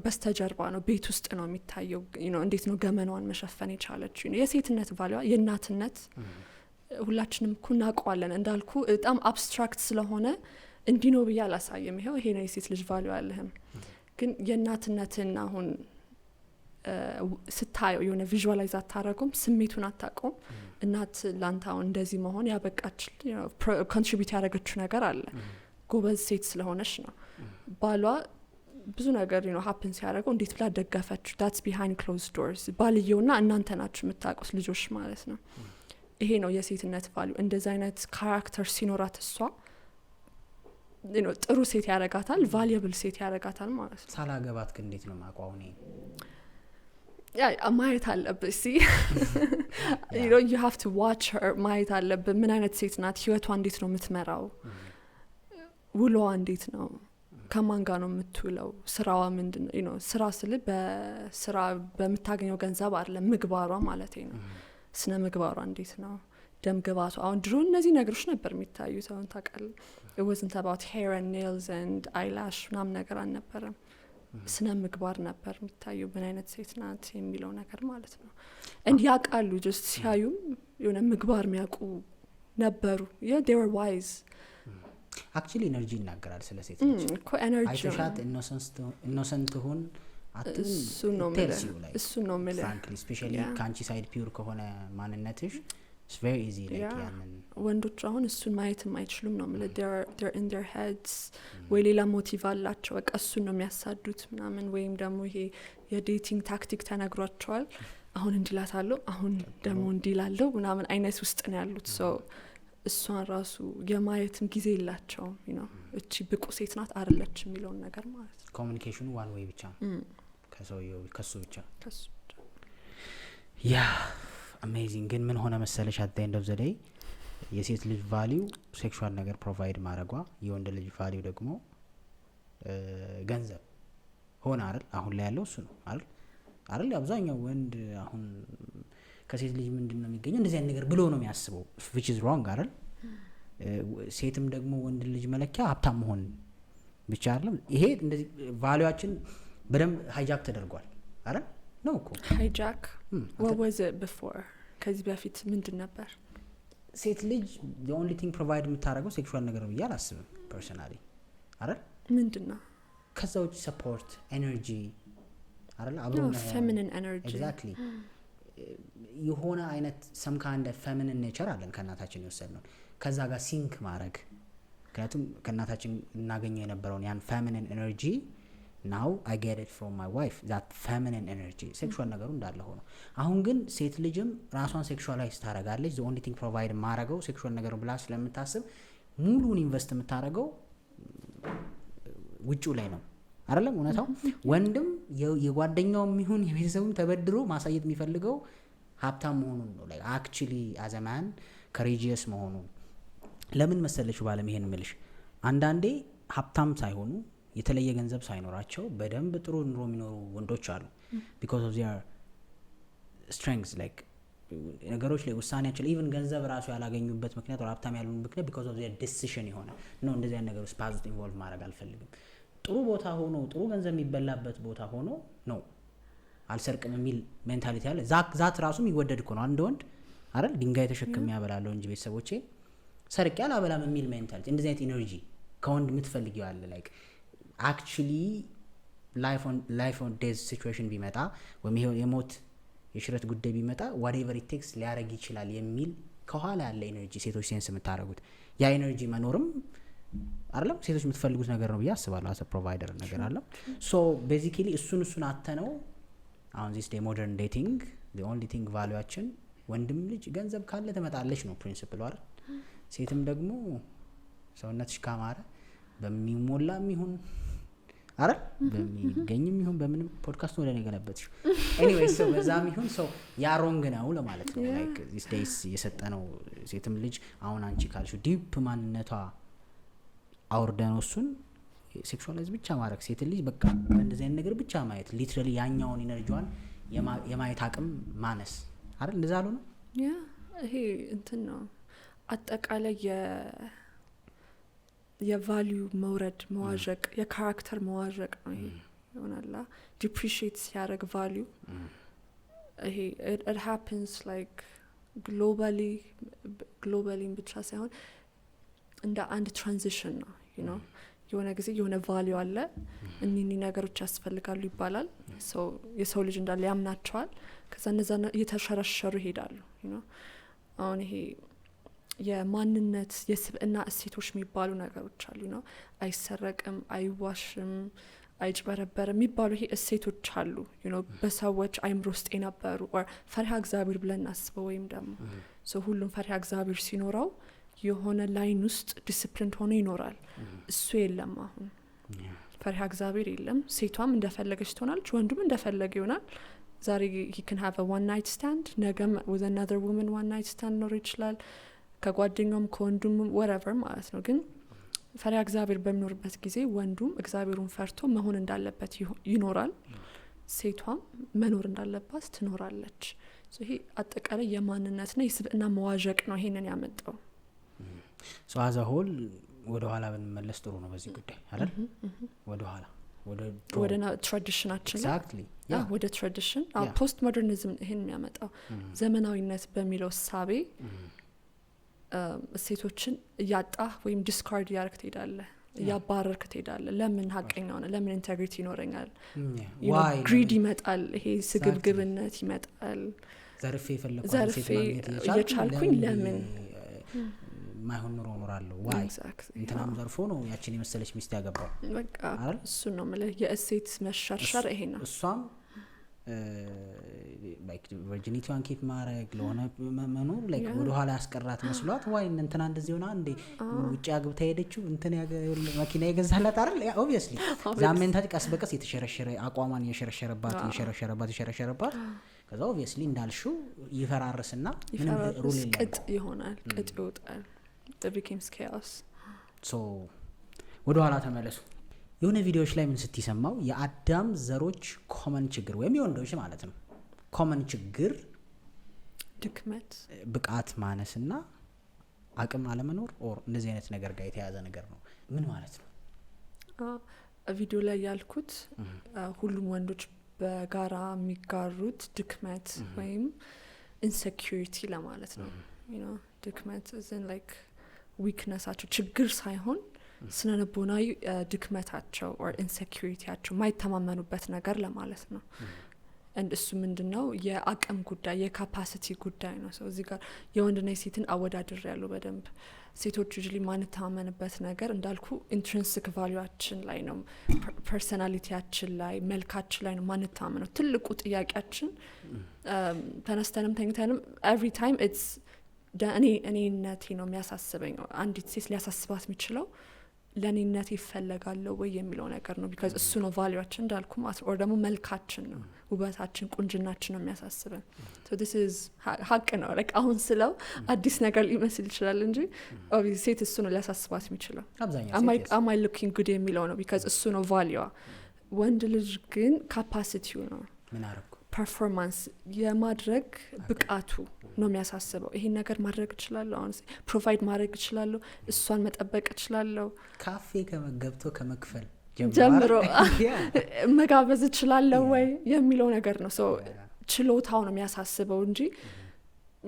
በስተጀርባ ነው፣ ቤት ውስጥ ነው የሚታየው እንዴት ነው ገመናዋን መሸፈን የቻለችው የሴትነት ቫልዩ የእናትነት ሁላችንም እኮ እናውቀዋለን። እንዳልኩ በጣም አብስትራክት ስለሆነ እንዲህ ነው ብዬ አላሳየም። ይሄ ነው የሴት ልጅ ቫልዩ አለህም። ግን የእናትነትን አሁን ስታየው የሆነ ቪዥዋላይዝ አታረጉም፣ ስሜቱን አታውቀውም። እናት ላንታው እንደዚህ መሆን ያበቃችል ኮንትሪቢዩት ያደረገችው ነገር አለ ጎበዝ ሴት ስለሆነች ነው። ባሏ ብዙ ነገር ሀፕን ሲያደርገው እንዴት ብላ ደገፈች? that's behind closed doors ባልየውና እናንተ ናችሁ የምታውቁት ልጆች ማለት ነው። ይሄ ነው የሴትነት ቫልዩ። እንደዚህ አይነት ካራክተር ሲኖራት እሷ ጥሩ ሴት ያረጋታል፣ ቫልዩብል ሴት ያረጋታል ማለት ነው። ሳላገባት ግን እንዴት ነው ማቋውኔ ማየት አለብህ ሲ you have to watch her ማየት አለብህ። ምን አይነት ሴት ናት? ህይወቷ እንዴት ነው የምትመራው? ውሎዋ እንዴት ነው? ከማን ጋር ነው የምትውለው? ስራዋ ምንድነው? ስራ ስል በስራ በምታገኘው ገንዘብ አይደለም፣ ምግባሯ ማለት ነው። ስነ ምግባሯ እንዴት ነው? ደም ግባቷ። አሁን ድሮ እነዚህ ነገሮች ነበር የሚታዩት። አሁን ታውቃለህ it wasn't about hair and nails and eyelash ምናምን ነገር አልነበረም። ስነ ምግባር ነበር የሚታየው፣ ምን አይነት ሴት ናት የሚለው ነገር ማለት ነው። ያውቃሉ ጀስት ሲያዩም የሆነ ምግባር የሚያውቁ ነበሩ። they were wise አክቹሊ ኤነርጂ ይናገራል ስለ ሴት ልጅ እኮ ኤነርጂ አይተሻት ኢኖሰንት ሆን አትም እሱ ነው ማለት ፍራንክሊ ስፔሻሊ ካንቺ ሳይድ ፒውር ከሆነ ማንነትሽ it's very easy like ያንን ወንዶች አሁን እሱን ማየትም አይችሉም ነው ማለት they're in their heads ወይ ሌላ ሞቲቭ አላቸው። በቃ እሱን ነው የሚያሳዱት ምናምን፣ ወይም ደግሞ ይሄ የዴቲንግ ታክቲክ ተነግሯቸዋል። አሁን እንዲላታለው አሁን ደግሞ እንዲላለው ምናምን አይነት ውስጥ ነው ያሉት። ሶ እሷን ራሱ የማየትም ጊዜ የላቸውም እቺ ብቁ ሴት ናት አይደለች የሚለውን ነገር ማለት ነው። ኮሙኒኬሽኑ ዋን ዌይ ብቻ ከሰውየው ከሱ ብቻ ያ አሜዚንግ። ግን ምን ሆነ መሰለሽ at the end of the day የሴት ልጅ ቫሊዩ ሴክሹዋል ነገር ፕሮቫይድ ማድረጓ፣ የወንድ ልጅ ቫሊዩ ደግሞ ገንዘብ ሆነ አይደል? አሁን ላይ ያለው እሱ ነው አይደል? አብዛኛው ወንድ አሁን ከሴት ልጅ ምንድን ነው የሚገኘው እንደዚህ አይነት ነገር ብሎ ነው የሚያስበው which is wrong አይደል? ሴትም ደግሞ ወንድ ልጅ መለኪያ ሀብታም መሆን ብቻ አይደለም። ይሄ እንደዚህ ቫሊዩአችን በደንብ ሃይጃክ ተደርጓል አይደል? ነው እኮ ሃይጃክ what was it before? ከዚህ በፊት ምንድን ነበር? ሴት ልጅ the only thing provide የምታደርገው ሴክሹዋል ነገር ነው ብዬ አላስብም ፐርሰናሊ አይደል? ምንድን ነው ከዛ ውጭ ሰፖርት ኤነርጂ አይደል? አብሮ ነው feminine energy ኤግዛክትሊ የሆነ አይነት some kind of feminine nature አለን ከእናታችን የወሰድነው ከዛ ጋር ሲንክ ማድረግ። ምክንያቱም ከእናታችን እናገኘው የነበረውን ያን feminine energy now I get it from my wife that feminine energy ሴክሹዋል ነገሩ እንዳለ ሆኖ አሁን ግን ሴት ልጅም ራሷን ሴክሹዋላይዝ ታደርጋለች። the only thing provide ማድረገው ሴክሹዋል ነገር ብላ ስለምታስብ ሙሉን ኢንቨስት የምታደርገው ውጪው ላይ ነው አይደለም? እውነታው ወንድም የጓደኛውም ይሁን የቤተሰቡም ተበድሮ ማሳየት የሚፈልገው ሀብታም መሆኑን ነው። like actually as a man courageous መሆኑን ለምን መሰለሽ ባለም ይሄን ምልሽ አንዳንዴ ሀብታም ሳይሆኑ የተለየ ገንዘብ ሳይኖራቸው በደንብ ጥሩ ኑሮ የሚኖሩ ወንዶች አሉ because of their strengths like ነገሮች ላይ ውሳኔያቸው ኢቭን ገንዘብ ራሱ ያላገኙበት ምክንያት ወር ሀብታም ያልሆኑ ምክንያት because of their decision የሆነ ነው እንደዚህ አይነት ነገር ውስጥ ፓዝ ውስጥ ኢንቮልቭ ማድረግ አልፈልግም። ጥሩ ቦታ ሆኖ ጥሩ ገንዘብ የሚበላበት ቦታ ሆኖ ነው አልሰርቅም የሚል ሜንታሊቲ አለ። ዛት ራሱ የሚወደድ እኮ ነው አንድ ወንድ አይደል? ድንጋይ ተሸክም ያበላለው እንጂ ቤተሰቦቼ ሰርቄ አላበላም የሚል ሜንታሊቲ እንደዚህ አይነት ኢነርጂ ከወንድ የምትፈልጊው አለ። ላይክ አክቹሊ ላይፍ ኦን ዴዝ ሲቹዌሽን ቢመጣ ወይም የሞት የሽረት ጉዳይ ቢመጣ whatever it takes ሊያረግ ይችላል የሚል ከኋላ ያለ ኢነርጂ ሴቶች ሴንስ የምታረጉት ያ ኢነርጂ መኖርም አይደለም ሴቶች የምትፈልጉት ነገር ነው ብዬ አስባለሁ። አስ ፕሮቫይደር ነገር አለ። ሶ ቤዚካሊ እሱን አተነው አሁን ዚስ ዴይ ሞደርን ዴቲንግ the only thing ቫልዩአችን ወንድም ልጅ ገንዘብ ካለ ትመጣለች ነው ፕሪንሲፕሉ አይደል? ሴትም ደግሞ ሰውነትሽ ካማረ በሚሞላም ይሁን አይደል በሚገኝም ይሁን በምንም ፖድካስት ወደ ነገነበትሽ ኤኒዌይ ሶ በዛም ይሁን ሶ ያ ሮንግ ነው ለማለት ነው። ላይክ ዚስ ዴይስ የሰጠነው ሴትም ልጅ አሁን አንቺ ካልሽው ዲፕ ማንነቷ አውርደነው እሱን ሴክሹዋላይዝ ብቻ ማድረግ ሴት ልጅ በቃ እንደዚህ አይነት ነገር ብቻ ማየት ሊትራሊ ያኛውን ኢነርጂዋን የማየት አቅም ማነስ አይደል? እንደዛ አሉ ነው ያ ይሄ እንትን ነው አጠቃላይ የቫልዩ መውረድ መዋዠቅ የካራክተር መዋዠቅ ነው። ይሄ ይሆናላ ዲፕሪሺየት ሲያደርግ ቫልዩ ይሄ it happens like globally ብቻ ሳይሆን እንደ አንድ ትራንዚሽን ነው you know የሆነ ጊዜ የሆነ ቫልዩ አለ እኒህ ነገሮች ያስፈልጋሉ ይባላል። የሰው ልጅ እንዳለ ያምናቸዋል። ከዛ እነዛ እየተሸረሸሩ ይሄዳሉ you know አሁን ይሄ የማንነት የስብዕና እሴቶች የሚባሉ ነገሮች አሉ ነው። አይሰረቅም፣ አይዋሽም፣ አይጭበረበርም የሚባሉ ይሄ እሴቶች አሉ you know በሰዎች አይምሮ ውስጥ የነበሩ or ፈሪሃ እግዚአብሔር ብለን እናስበው ወይም ደግሞ ሁሉም ፈሪሃ እግዚአብሔር ሲኖረው የሆነ ላይን ውስጥ ዲሲፕሊን ሆኖ ይኖራል። እሱ የለም። አሁን ፈሪሃ እግዚአብሔር የለም። ሴቷም እንደፈለገች ትሆናለች፣ ወንዱም እንደፈለገ ይሆናል። ዛሬ he can have a one night stand ነገም with another woman one night stand ኖር ይችላል ከጓደኛውም ከወንዱም whatever ማለት ነው። ግን ፈሪሃ እግዚአብሔር በሚኖርበት ጊዜ ወንዱም እግዚአብሔሩን ፈርቶ መሆን እንዳለበት ይኖራል፣ ሴቷም መኖር እንዳለባት ትኖራለች። ይሄ አጠቃላይ የማንነትና የስብዕና መዋዠቅ ነው ይሄንን ያመጣው። ሶ አዘ ሆል ወደ ኋላ ብንመለስ ጥሩ ነው በዚህ ጉዳይ አይደል? ወደ ኋላ ወደ ትራዲሽናችን ኤግዛክትሊ ያ ወደ ትራዲሽን ፖስት ሞደርኒዝም ይሄን የሚያመጣው ዘመናዊነት በሚለው ሳቤ እሴቶችን እያጣ ወይም ዲስካርድ ያርክ ትሄዳለህ፣ እያባረርክ ትሄዳለህ። ለምን ሀቀኛ ሆነ ለምን ኢንቴግሪቲ ይኖረኛል? ግሪድ ይመጣል፣ ይሄ ስግብግብነት ይመጣል። ዘርፌ እየቻልኩኝ ለምን ማይሆን ኑሮ ኖራለሁ? ዋይ እንትናም ዘርፎ ነው ያችን የመሰለች ሚስት ያገባው። በቃ እሱ ነው ማለት የእሴት መሸርሸር ይሄ ነው። እሷም ላይክ ቨርጂኒቲዋን ኬፕ ማድረግ ለሆነ መኖር ላይክ ወደ ኋላ ያስቀራት መስሏት ዋይ እንትና እንደዚህ ሆና እንዴ ውጭ አግብታ ሄደችው እንትን መኪና የገዛላት አይደል? ኦብቪየስሊ ዛሜንታቲ ቀስ በቀስ የተሸረሸረ አቋሟን የሸረሸረባት ከዛ ኦብቪየስሊ እንዳልሽው ይፈራርስና ምንም ሩል የለም ቅጥ ይሆናል ቅጥ ይወጣል it becomes chaos ሶ ወደ ኋላ ተመለሱ የሆነ ቪዲዮዎች ላይ ምን ስትሰማው የአዳም ዘሮች ኮመን ችግር ወይም የወንዶች ማለት ነው ኮመን ችግር ድክመት ብቃት ማነስና አቅም አለመኖር ኦር እንደዚህ አይነት ነገር ጋር የተያዘ ነገር ነው ምን ማለት ነው ቪዲዮ ላይ ያልኩት ሁሉም ወንዶች በጋራ የሚጋሩት ድክመት ወይም ኢንሴኪዩሪቲ ለማለት ነው you know ድክመት isn't like ዊክነሳቸው ችግር ሳይሆን ስነልቦናዊ ድክመታቸው or ኢንሴኪዩሪቲያቸው ማይተማመኑበት ነገር ለማለት ነው and እሱ ምንድነው የአቅም ጉዳይ የካፓሲቲ ጉዳይ ነው so እዚህ ጋር የወንድና የሴትን አወዳድር ያለው በደንብ ሴቶች usually ማንተማመንበት ነገር እንዳልኩ ኢንትሪንሲክ ቫልዩአችን ላይ ነው ፐርሰናሊቲያችን ላይ መልካችን ላይ ነው ማንተማመነው ትልቁ ጥያቄያችን ተነስተንም ተኝተንም every time it's እኔነቴ ነው የሚያሳስበኝ አንዲት ሴት ሊያሳስባት የሚችለው ለኔነት ይፈለጋለው ወይ የሚለው ነገር ነው because እሱ ነው ቫልዩአችን እንዳልኩ ማለት or ደግሞ መልካችን ነው ውበታችን ቁንጅናችን ነው የሚያሳስበን so this is ሀቅ ነው like አሁን ስለው አዲስ ነገር ሊመስል ይችላል እንጂ obviously ሴት እሱ ነው ሊያሳስባት የሚችለው am I looking good የሚለው ነው because እሱ ነው ቫልዩአ ወንድ ልጅ ግን ካፓሲቲው ነው ምን አረኩ ፐርፎርማንስ የማድረግ ብቃቱ ነው የሚያሳስበው ይሄን ነገር ማድረግ እችላለሁ አሁን ፕሮቫይድ ማድረግ እችላለሁ እሷን መጠበቅ እችላለሁ ካፌ ከመገብቶ ከመክፈል ጀምሮ መጋበዝ እችላለሁ ወይ የሚለው ነገር ነው ሶ ችሎታው ነው የሚያሳስበው እንጂ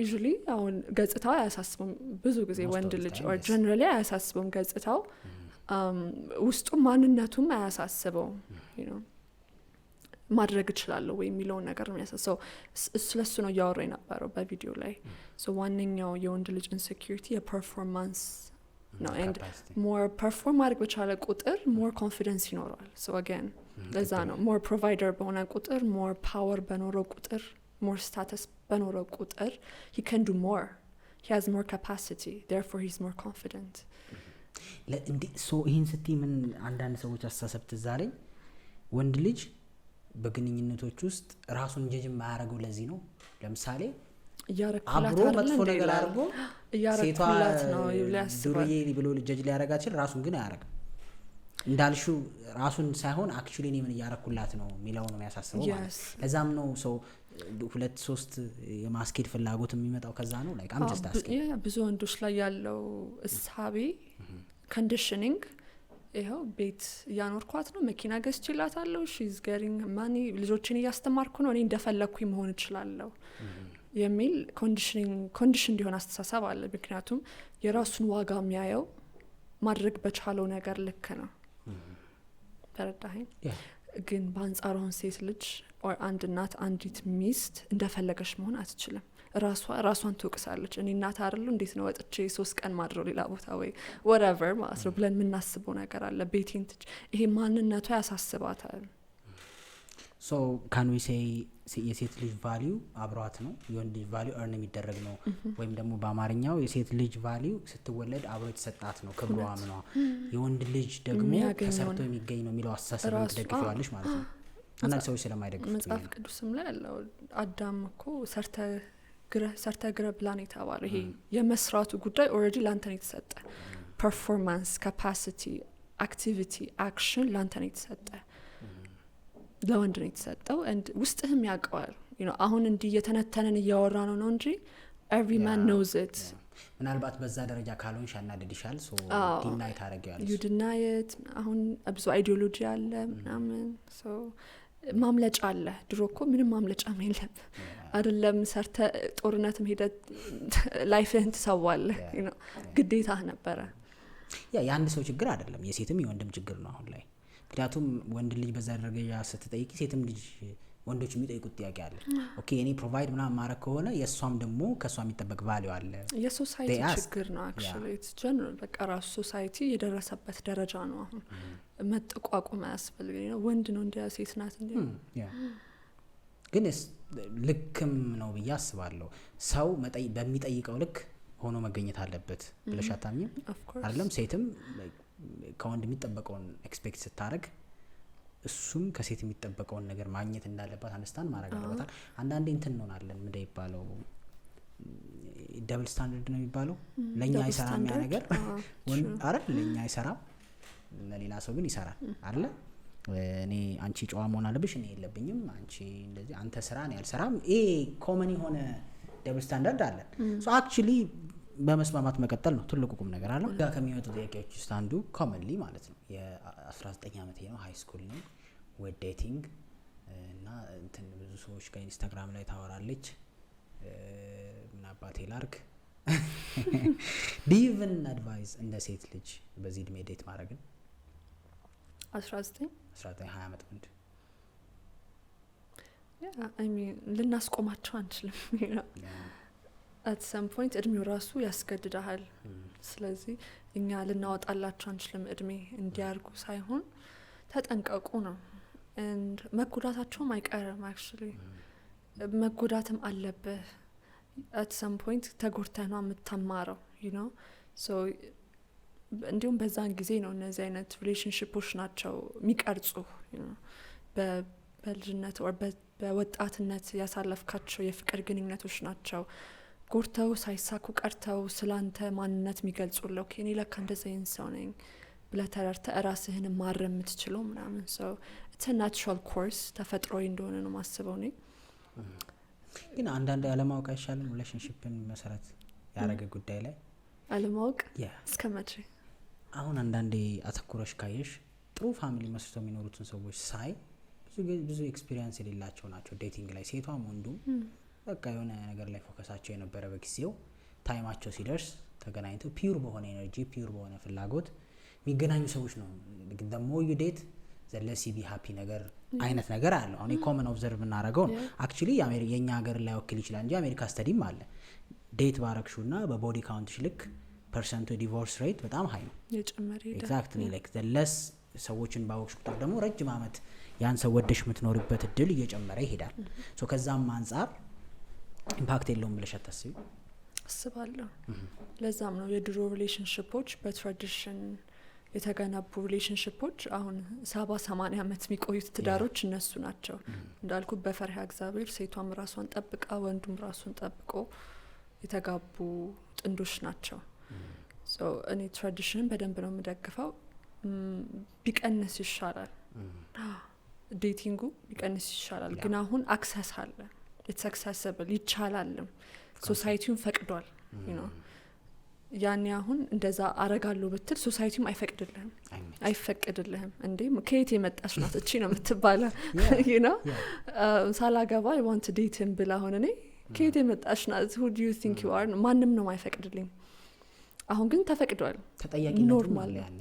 usually አሁን ገጽታው አያሳስበውም ብዙ ጊዜ ወንድ ልጅ or generally አያሳስበውም ገጽታው ውስጡ ማንነቱም አያሳስበው you know ማድረግ እችላለሁ ወይ የሚለው ነገር ነው የሚያሳስበው ስለሱ ነው ያወራው የነበረው በቪዲዮ ላይ so ዋነኛው የወንድ ልጅ ኢንሴኪዩሪቲ የፐርፎርማንስ ነው and more perform ማድረግ በቻለ ቁጥር more confidence ይኖረዋል so again ለዛ ነው more provider በሆነ ቁጥር more power በኖረው ቁጥር more status በኖረው ቁጥር he can do more he has more capacity therefore he's more confident ለእንዴ so ይሄን ስትይ ምን አንዳንድ ሰዎች አስተሳሰብ ትዛለኝ ወንድ ልጅ በግንኙነቶች ውስጥ ራሱን ጀጅ ማያረገው ለዚህ ነው ለምሳሌ ያረኩላት መጥፎ ነገር አርጎ ያረኩላት ነው ይላስባል ዱርዬ ብሎ ጀጅ ሊያረጋችል ራሱን ግን አያረግም እንዳልሹ ራሱን ሳይሆን actually እኔ ምን ያረኩላት ነው ሚለው ነው የሚያሳስበው ማለት ለዛም ነው ሰው 2-3 የማስኬድ ፍላጎት የሚመጣው ከዛ ነው like I'm just asking ብዙ ወንዶች ላይ ያለው እሳቤ conditioning ይሄው ቤት ያኖርኳት ነው መኪና ገዝቼላታለሁ she's getting money ልጆችን ያስተማርኩ ነው እኔ እንደፈለኩኝ መሆን እችላለሁ የሚል ኮንዲሽን እንዲሆን አስተሳሰብ አለ ምክንያቱም የራሱን ዋጋ የሚያየው ማድረግ በቻለው ነገር ልክ ነው ተረዳኸኝ ግን በአንጻሩን ሴት ልጅ or አንድ እናት አንዲት ሚስት እንደፈለገች መሆን አትችልም ራሷን ትወቅሳለች እኔ እናት አይደሉ እንዴት ነው ወጥቼ 3 ቀን ማድረው ሌላ ቦታ ወይ whatever ማለት ነው ብለን የምናስበው ነገር አለ ቤቴን ይሄ ማንነቷ ያሳስባታል so can we say የሴት ልጅ ቫልዩ አብሯት ነው የወንድ ልጅ ቫልዩ earn የሚደረግ ነው ወይም ደግሞ በአማርኛው የሴት ልጅ ቫልዩ ስትወለድ አብሮ የተሰጣት ነው ክብሯ ነው የወንድ ልጅ ደግሞ ተሰርቶ የሚገኝ ነው የሚለው አስተሳሰብ ደግፈዋለች ማለት ነው አንዳንድ ሰዎች ስለማይደግፉት መጽሐፍ ቅዱስም ላይ ያለው አዳም እኮ ሰርተ ግረ ፕላኔት አባለ ይሄ የመስራቱ ጉዳይ ኦሬዲ ላንተ ነው የተሰጠ ፐርፎርማንስ ካፓሲቲ አክቲቪቲ አክሽን ላንተ ነው የተሰጠ ለወንድ ነው የተሰጠው and ውስጥህም ያውቀዋል you know አሁን እንዲህ የተነተነን እያወራ ነው እንጂ every man knows it ምናልባት በዛ ደረጃ ካልሆንሽ ያናደድሻል so deny ታረጋለሽ you deny it አሁን ብዙ አይዲዮሎጂ አለ ምናምን so ማምለጫ አለ ድሮኮ ምንም ማምለጫ የለም አይደለም ሰርተ ጦርነትም ሄደ ላይፍህን ትሰዋለህ you know ግዴታ ነበረ የአንድ ሰው ችግር አይደለም የሴትም የወንድም ችግር ነው አሁን ላይ ምክንያቱም ወንድ ልጅ በዛ ደረጃ ስትጠይቂ ሴትም ልጅ ወንዶች የሚጠይቁት ጥያቄ አለ ኦኬ እኔ ፕሮቫይድ ምናምን ማረክ ከሆነ የሷም ደግሞ ከሷ የሚጠበቅ ቫልዩ አለ የሶሳይቲ ችግር ነው actually it's general በቃ ራሱ ሶሳይቲ የደረሰበት ደረጃ ነው አሁን መጥቋቁም ያስፈልገኝ ነው ወንድ ነው እንደ ሴት ናት እንዴ ግን ልክም ነው ብዬ አስባለሁ ሰው በሚጠይቀው ልክ ሆኖ መገኘት አለበት ብለሽ አታምኚም አይደለም ሴትም ከወንድ የሚጠበቀውን ኤክስፔክት ስታረግ እሱም ከሴት የሚጠበቀውን ነገር ማግኘት እንዳለባት አንደርስታንድ ማድረግ አለበታል። አንዳንዴ እንትን እንሆናለን ምንድን ይባለው ደብል ስታንዳርድ ነው የሚባለው። ለእኛ አይሰራም ያ ነገር አይደል? ለእኛ አይሰራም፣ ለሌላ ሰው ግን ይሰራል አይደል? እኔ አንቺ ጨዋ መሆን አለብሽ፣ እኔ የለብኝም፣ አንቺ እንደዚህ፣ አንተ ስራ እኔ አልሰራም። ይሄ ኮመን የሆነ ደብል ስታንዳርድ አለን። ሶ አክቹሊ በመስማማት መቀጠል ነው ትልቁ ቁም ነገር አለ። ጋር ከሚወጡ ጥያቄዎች ውስጥ አንዱ ኮመንሊ ማለት ነው የ19 ዓመቴ ነው፣ ሃይ ስኩል ነው፣ ወድ ዴቲንግ እና እንትን ብዙ ሰዎች ጋር ኢንስታግራም ላይ ታወራለች፣ ምን አባቴ ላርግ ዲቭን አድቫይስ እንደ ሴት ልጅ በዚህ እድሜ ዴት ማድረግን 19 20 ዓመት ወንድ ልናስቆማቸው አንችልም። አት ሰም ፖይንት እድሜው ራሱ ያስገድዳል። ስለዚህ እኛ ልናወጣላቸው አንችልም። እድሜ እንዲያርጉ ሳይሆን ተጠንቀቁ ነው። and መጎዳታቸውም አይቀርም። አክቹሊ መጎዳትም አለብህ። አት ሰም ፖይንት ተጎድተህ ነው የምትማረው ሶ እንዲሁም በዛን ጊዜ ነው እነዚህ አይነት ሪሌሽንሽፖች ናቸው የሚቀርጹ በልጅነት ወር በወጣትነት ያሳለፍካቸው የፍቅር ግንኙነቶች ናቸው ጎርተው ሳይሳኩ ቀርተው ስላንተ ማንነት የሚገልጹልህ። ኦኬ እኔ ለካ እንደዚህ አይነት ሰው ነኝ ብለህ ተረድተህ ራስህን ማረም የምትችለው ምናምን። ሰው ኢትስ ናቹራል ኮርስ ተፈጥሮዊ እንደሆነ ነው ማስበው እኔ። ግን አንዳንድ አለማወቅ አይሻልም? ሪሌሽንሽፕን መሰረት ያደረገ ጉዳይ ላይ አለማወቅ እስከ መቼ? አሁን አንዳንዴ አተኩረሽ ካየሽ ጥሩ ፋሚሊ መስርተው የሚኖሩትን ሰዎች ሳይ ብዙ ኤክስፒሪየንስ የሌላቸው ናቸው ዴቲንግ ላይ። ሴቷም ወንዱም በቃ የሆነ ነገር ላይ ፎከሳቸው የነበረ በጊዜው ታይማቸው ሲደርስ ተገናኝተው ፒውር በሆነ ኤነርጂ ፒውር በሆነ ፍላጎት የሚገናኙ ሰዎች ነው። the more you date the less you be happy ነገር አይነት ነገር አለ። አሁን ኮመን ኦብዘርቭ እናደርገው ነው አክቹሊ የኛ ሀገር ላይ ወክል ይችላል እንጂ አሜሪካ ስተዲም አለ። ዴት ባረክሹና በቦዲ ካውንትሽ ልክ ፐርሰንቱ ዲቮርስ ሬት በጣም ሃይ ነው የጨመረ ይሄዳል። ኤግዛክትሊ ላይክ the less ሰዎችን ባወቅሽ ቁጥር ደግሞ ረጅም አመት ያን ሰው ወደሽ የምትኖርበት እድል እየጨመረ ይሄዳል። ሶ ከዛም አንጻር ኢምፓክት የለውም ብለሽ አታስቢ? አስባለሁ። ለዛም ነው የድሮ ሪሌሽንሽፖች በትራዲሽን የተገነቡ ሪሌሽንሽፖች አሁን 70-80 አመት የሚቆዩት ትዳሮች እነሱ ናቸው። እንዳልኩ በፈሪሃ እግዚአብሔር ሴቷም ራሷን ጠብቃ ወንዱም ራሱን ጠብቆ የተጋቡ ጥንዶች ናቸው። ሶ እኔ ትራዲሽንን በደንብ ነው የምደግፈው። ቢቀንስ ይሻላል፣ ዴቲንጉ ቢቀንስ ይሻላል። ግን አሁን አክሰስ አለ፣ ኢትስ አክሰሲብል ይቻላልም፣ ሶሳይቲውን ፈቅዷል። ያኔ አሁን እንደዛ አረጋለሁ ብትል ሶሳይቲውም አይፈቅድልህም። እንዴ ከየት የመጣች ናት እቺ ነው የምትባለው? ሳላገባ I want to date him ብላ አሁን እኔ ከየት የመጣች ናት who do you think you are ማንም ነው የማይፈቅድልኝ። አሁን ግን ተፈቅዷል። ተጠያቂነቱ ኖርማል ያኔ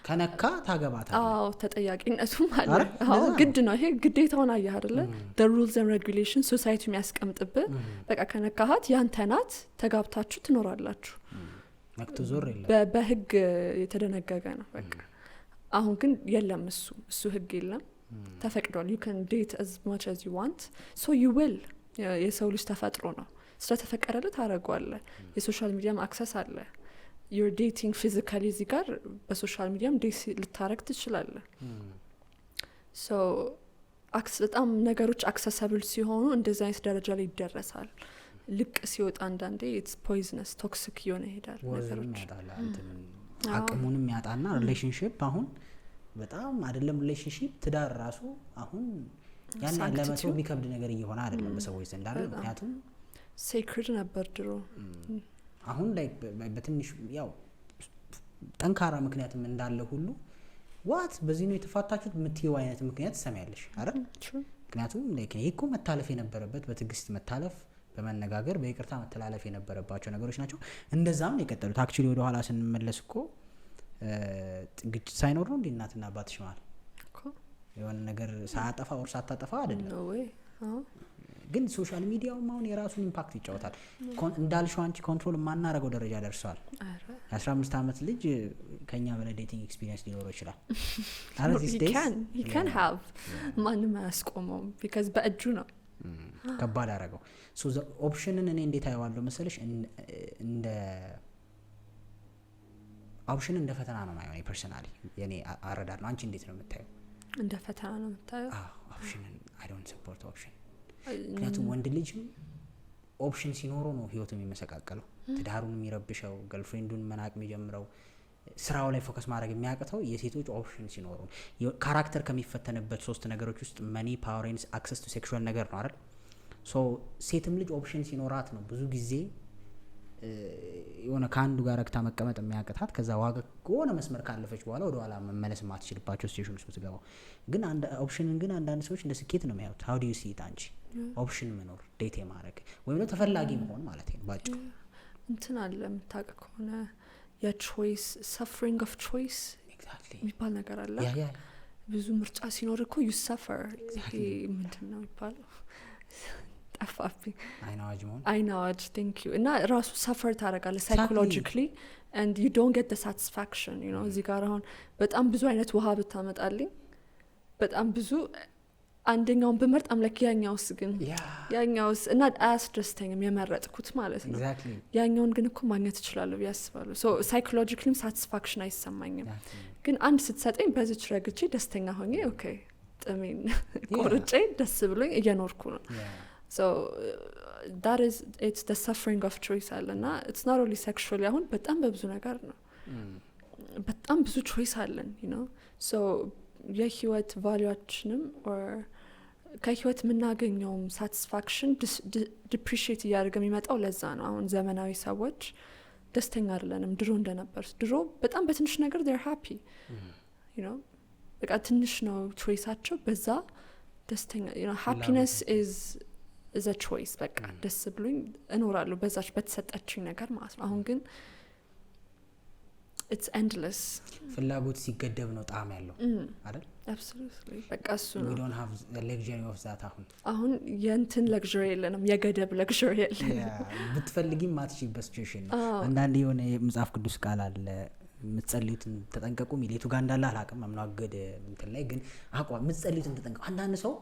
ከነካ ታገባታለህ። አዎ ተጠያቂነቱም አለ። አዎ ግድ ነው። ይሄ ግዴታውን አየህ አይደለ? the rules and regulations ሶሳይቲ የሚያስቀምጥብህ በቃ ከነካሃት ያንተ ናት፣ ተጋብታችሁ ትኖራላችሁ። ነክቶ ዞር የለም፣ በህግ የተደነገገ ነው በቃ። አሁን ግን የለም፣ እሱ ህግ የለም፣ ተፈቅዷል። you can date as much as you want so you will የሰው ልጅ ተፈጥሮ ነው። ስለተፈቀደልህ ታረጋለህ። የሶሻል ሚዲያም አክሰስ አለ። you're dating physically እዚህ ጋር በሶሻል ሚዲያም ዴት ልታረግ ትችላለህ። so በጣም ነገሮች አክሰሰብል ሲሆኑ እንደዚህ አይነት ደረጃ ላይ ይደረሳል። ልቅ ሲወጣ አንዳንዴ it's poisonous toxic እየሆነ ይሄዳል ነገሮች። አቅሙንም ያጣና ሪሌሽንሺፕ አሁን በጣም አይደለም ሪሌሽንሺፕ ትዳር ራሱ አሁን ያን ለመተው የሚከብድ ነገር እየሆነ አይደለም በሰዎች ዘንድ አይደል? ምክንያቱም sacred ነበር ድሮ። አሁን ላይ በትንሽ ያው ጠንካራ ምክንያትም እንዳለ ሁሉ ዋት በዚህ ነው የተፋታችሁት የምትይው አይነት ምክንያት ትሰሚያለሽ አይደል? ምክንያቱም ይሄ እኮ መታለፍ የነበረበት በትዕግስት መታለፍ፣ በመነጋገር በይቅርታ መተላለፍ የነበረባቸው ነገሮች ናቸው። እንደዛም የቀጠሉት አክቹሊ ወደ ኋላ ስንመለስ እኮ ግጭት ሳይኖር ነው እንዴ እናትና አባትሽ ማለት የሆነ ነገር ሳያጠፋ ወር ሳታጠፋ አይደለም ነው ወይ? ግን ሶሻል ሚዲያው አሁን የራሱን ኢምፓክት ይጫወታል። እንዳልሽው አንቺ ኮንትሮል ማናረገው ደረጃ ደርሷል። 15 አመት ልጅ ከኛ በላይ ዴቲንግ ኤክስፒሪየንስ ሊኖረው ይችላል። he can have ማንም አያስቆመውም because በእጁ ነው። ከባድ አረገው። ሶ ኦፕሽንን እኔ እንዴት አየዋለሁ መሰለሽ? እንደ ኦፕሽን እንደ ፈተና ነው ማለት ፐርሰናሊ የኔ አረዳድ ነው። አንቺ እንዴት ነው የምታየው? እንደ ፈተና ነው የምታየው? ኦፕሽንን አይ ዶንት ሰፖርት ኦፕሽን። ምክንያቱም ወንድ ልጅም ኦፕሽን ሲኖረው ነው ህይወቱ የሚመሰቃቀለው፣ ትዳሩን የሚረብሸው፣ ገርልፍሬንዱን መናቅ የሚጀምረው፣ ስራው ላይ ፎከስ ማድረግ የሚያቅተው የሴቶች ኦፕሽን ሲኖሩ። ካራክተር ከሚፈተንበት 3 ነገሮች ውስጥ መኒ፣ ፓወር ኤንድ አክሰስ ቱ ሴክሹዋል ነገር ነው አይደል? ሶ ሴትም ልጅ ኦፕሽን ሲኖራት ነው ብዙ ጊዜ የሆነ ከአንዱ ጋር ረግታ መቀመጥ የሚያቅታት፣ ከዛ ዋጋ ከሆነ መስመር ካለፈች በኋላ ወደ ኋላ መመለስ የማትችልባቸው ሲቹዌሽን ውስጥ ምትገባው። ግን ኦፕሽንን ግን አንዳንድ ሰዎች እንደ ስኬት ነው የሚያዩት። ሀው ዱ ዩ ሲ ኢት አንቺ? ኦፕሽን መኖር ዴት የማድረግ ወይም ደግሞ ተፈላጊ መሆን ማለት ነው ባጭሩ። እንትን አለ የምታውቅ ከሆነ የቾይስ ሰፍሪንግ ኦፍ ቾይስ የሚባል ነገር አለ። ብዙ ምርጫ ሲኖር እኮ ዩ ሰፈር። ይሄ ምንድን ነው የሚባለው? ጠፋብኝ። አይናዋጅ ቴንክ ዩ። እና ራሱ ሰፈር ታደርጋለህ ሳይኮሎጂካሊ ኤንድ ዩ ዶንት ጌት ዘ ሳቲስፋክሽን ዩ ኖ። እዚህ ጋር አሁን በጣም ብዙ አይነት ውሃ ብታመጣልኝ በጣም ብዙ አንደኛውን ብመርጥ አምላክ ያኛውስ ግን ያኛውስ እና አያስደስተኝም የመረጥኩት ማለት ነው። ያኛውን ግን እኮ ማግኘት እችላለሁ ብዬ አስባለሁ። ሶ ሳይኮሎጂካሊም ሳቲስፋክሽን አይሰማኝም። ግን አንድ ስትሰጠኝ በዚች ረግቼ ደስተኛ ሆኜ ኦኬ ጥሜን ቆርጬ ደስ ብሎኝ እየኖርኩ ነው። So that is it's the suffering of choice አለና it's not only sexually አሁን በጣም በብዙ ነገር ነው በጣም ብዙ ቾይስ አለን you know. so የህይወት ቫልዩአችንም or ከህይወት የምናገኘውም ሳቲስፋክሽን ዲፕሪሺየት እያደረገ የሚመጣው ለዛ ነው። አሁን ዘመናዊ ሰዎች ደስተኛ አይደለንም ድሮ እንደነበር። ድሮ በጣም በትንሽ ነገር they're happy you know። በቃ ትንሽ ነው ቾይሳቸው በዛ ደስተኛ you know. happiness is a choice በቃ ደስ ብሎኝ እኖራለሁ በዛች በተሰጠችኝ ነገር ማለት ነው። አሁን ግን it's endless። ፍላጎት ሲገደብ ነው ጣዕም ያለው አይደል? absolutely በቃ እሱ ነው። we don't have the luxury of that አሁን የእንትን luxury የለንም፣ የገደብ luxury የለንም። ብትፈልጊም ማትችይበት ሲቹዌሽን ነው። አንዳንድ የሆነ የመጽሐፍ ቅዱስ ቃል አለ የምትጸልዩትን ተጠንቀቁ ሚሌቱ ጋር እንዳለ አላውቅም አምናገደ እንትን ላይ ግን አቋም የምትጸልዩትን ተጠንቀቁ። አንዳንድ ሰው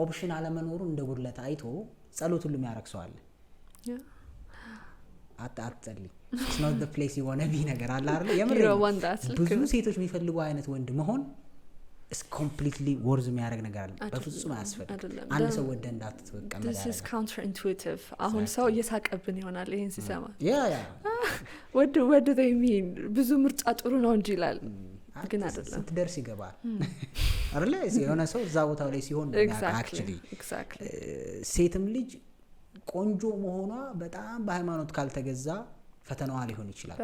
ኦፕሽን አለመኖሩ እንደ ጉድለት አይቶ ጸሎት ሁሉ የሚያረክሰዋል። አትጸልይ it's not the place you want to be ነገር አለ አይደል? የምር ብዙ ሴቶች የሚፈልጉ አይነት ወንድ መሆን is completely worth የሚያደርግ ነገር አለ። በፍጹም አያስፈልግም። አንድ ሰው ወደ እንዳትወቀም this is counterintuitive። አሁን ሰው እየሳቀብን ይሆናል ይሄን ሲሰማ what do they mean ብዙ ምርጫ ጥሩ ነው እንጂ ይላል። ግን አይደለም ስትደርስ ይገባል አይደል? የሆነ ሰው እዛ ቦታው ላይ ሲሆን exactly ሴትም ልጅ ቆንጆ መሆኗ በጣም በሃይማኖት ካልተገዛ ፈተናዋ ሊሆን ይችላል።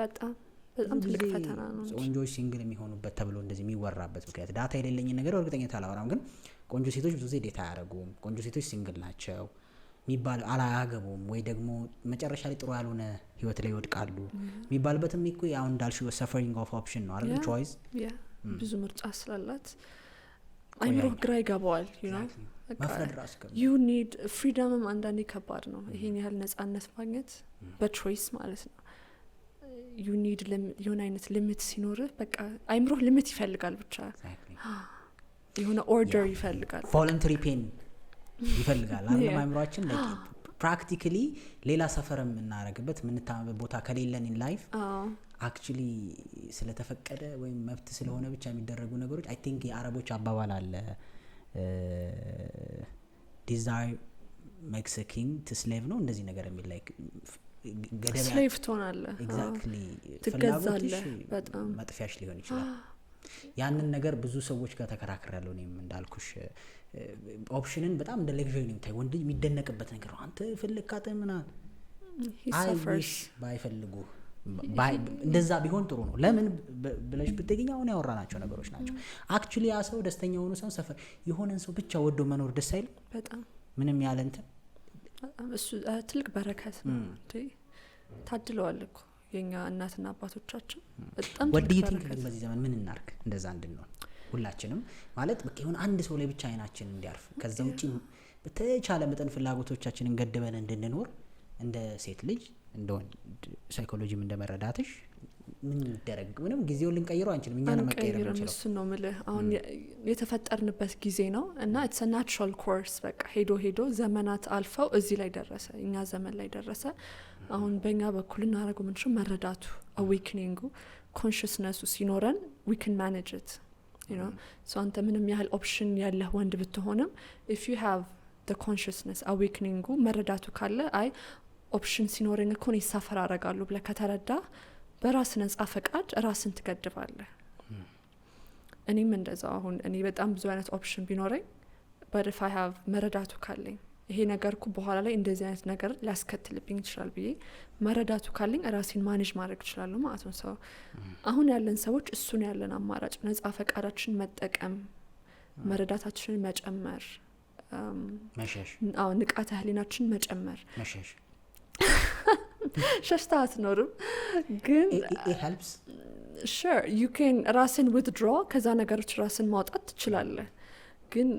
በጣም ትልቅ ፈተና ነው። ቆንጆች ሲንግል የሚሆኑበት ተብሎ እንደዚህ የሚወራበት ምክንያት ዳታ የሌለኝ ነገር እርግጠኛ አላወራም፣ ግን ቆንጆ ሴቶች ብዙ ጊዜ ዴታ አያደርጉም፣ ቆንጆ ሴቶች ሲንግል ናቸው የሚባል አላያገቡም ወይ ደግሞ መጨረሻ ላይ ጥሩ ያልሆነ ህይወት ላይ ይወድቃሉ የሚባልበትም እኮ ያው እንዳልሽው ሰፈሪንግ ኦፍ ኦፕሽን ነው አይደል? ቾይስ ብዙ ምርጫ ስላላት አይምሮ ግራ ይገባዋል you know። መፍረድ ራስ you need freedom አንዳንዴ ከባድ ነው ይሄን ያህል ነጻነት ማግኘት በቾይስ ማለት ነው። you need የሆነ አይነት ሊሚት ሲኖርህ በቃ አይምሮ ሊሚት ይፈልጋል ብቻ የሆነ ኦርደር ይፈልጋል፣ ቮለንተሪ ፔን ይፈልጋል አይደል? አይምሮአችን ፕራክቲካሊ ሌላ ሰፈርም እናረግበት ምንታመበ ቦታ ከሌለን in life actually ስለተፈቀደ ወይም መብት ስለሆነ ብቻ የሚደረጉ ነገሮች I think የአረቦች አባባል አለ desire makes a king to slave ነው እንደዚህ ነገር የሚል like ገደብ slave ትሆናለህ exactly ትገዛለህ በጣም መጥፊያሽ ሊሆን ይችላል። ያንን ነገር ብዙ ሰዎች ጋር ተከራክሬያለሁ። እኔም እንዳልኩሽ ኦፕሽንን በጣም እንደ ሌክዠሪ ነው ታይ ወንድ የሚደነቅበት ነገር ነው። አንተ ፍልካተ ምና አይሽ ባይፈልጉ እንደዛ ቢሆን ጥሩ ነው። ለምን ብለሽ ብትገኝ አሁን ያወራናቸው ነገሮች ናቸው። አክቹሊ ያ ሰው ደስተኛ ሆኖ ሰው ሰፈር የሆነን ሰው ብቻ ወዶ መኖር ደስ አይልም በጣም ምንም ያለ እንትን እሱ ትልቅ በረከት ነው። ታድለዋል እኮ የኛ እናትና አባቶቻችን በጣም ወዲ ቲንክ በዚህ ዘመን ምን እናርክ እንደዛ እንድንሆን ሁላችንም ማለት በቃ ይሁን አንድ ሰው ላይ ብቻ አይናችን እንዲያርፍ ከዛ ውጪ በተቻለ መጠን ፍላጎቶቻችንን ገድበን እንድንኖር እንደ ሴት ልጅ እንደው ሳይኮሎጂም እንደመረዳትሽ ምን ይደረግ ምንም ጊዜው ልንቀይረው አንችልም። እኛ ነው መቀየር እንችላለን። እሱ ነው ምልህ አሁን የተፈጠርንበት ጊዜ ነው እና it's a natural course በቃ ሄዶ ዘመናት አልፈው እዚህ ላይ ደረሰ፣ እኛ ዘመን ላይ ደረሰ። አሁን በእኛ በኩል እናደርገው ምንድነው መረዳቱ awakening consciousness ሲኖረን we can manage it you know so አንተ ምንም ያህል ኦፕሽን ያለህ ወንድ ብትሆንም if you have the consciousness awakening መረዳቱ ካለ አይ ኦፕሽን ሲኖረኝ እኮ ነው ሰፈር አረጋለሁ ብለህ ከተረዳ በራስ ነጻ ፈቃድ ራስን ትገድባለህ እኔም እንደዛው አሁን እኔ በጣም ብዙ አይነት ኦፕሽን ቢኖረኝ but if I have መረዳቱ ካለኝ ይሄ ነገርኩ በኋላ ላይ እንደዚህ አይነት ነገር ሊያስከትልብኝ ይችላል ብዬ መረዳቱ ካለኝ ራሴን ማኔጅ ማድረግ እችላለሁ ማለት ነው ሰው አሁን ያለን ሰዎች እሱን ያለን አማራጭ ነጻ ፈቃዳችን መጠቀም መረዳታችንን መጨመር መሸሽ አዎ ንቃተ ህሊናችን መጨመር መሸሽ ሸሽታ አትኖርም ግን it helps sure you can ራስን withdraw ከዛ ነገሮች ራስን ማውጣት ትችላለህ ግን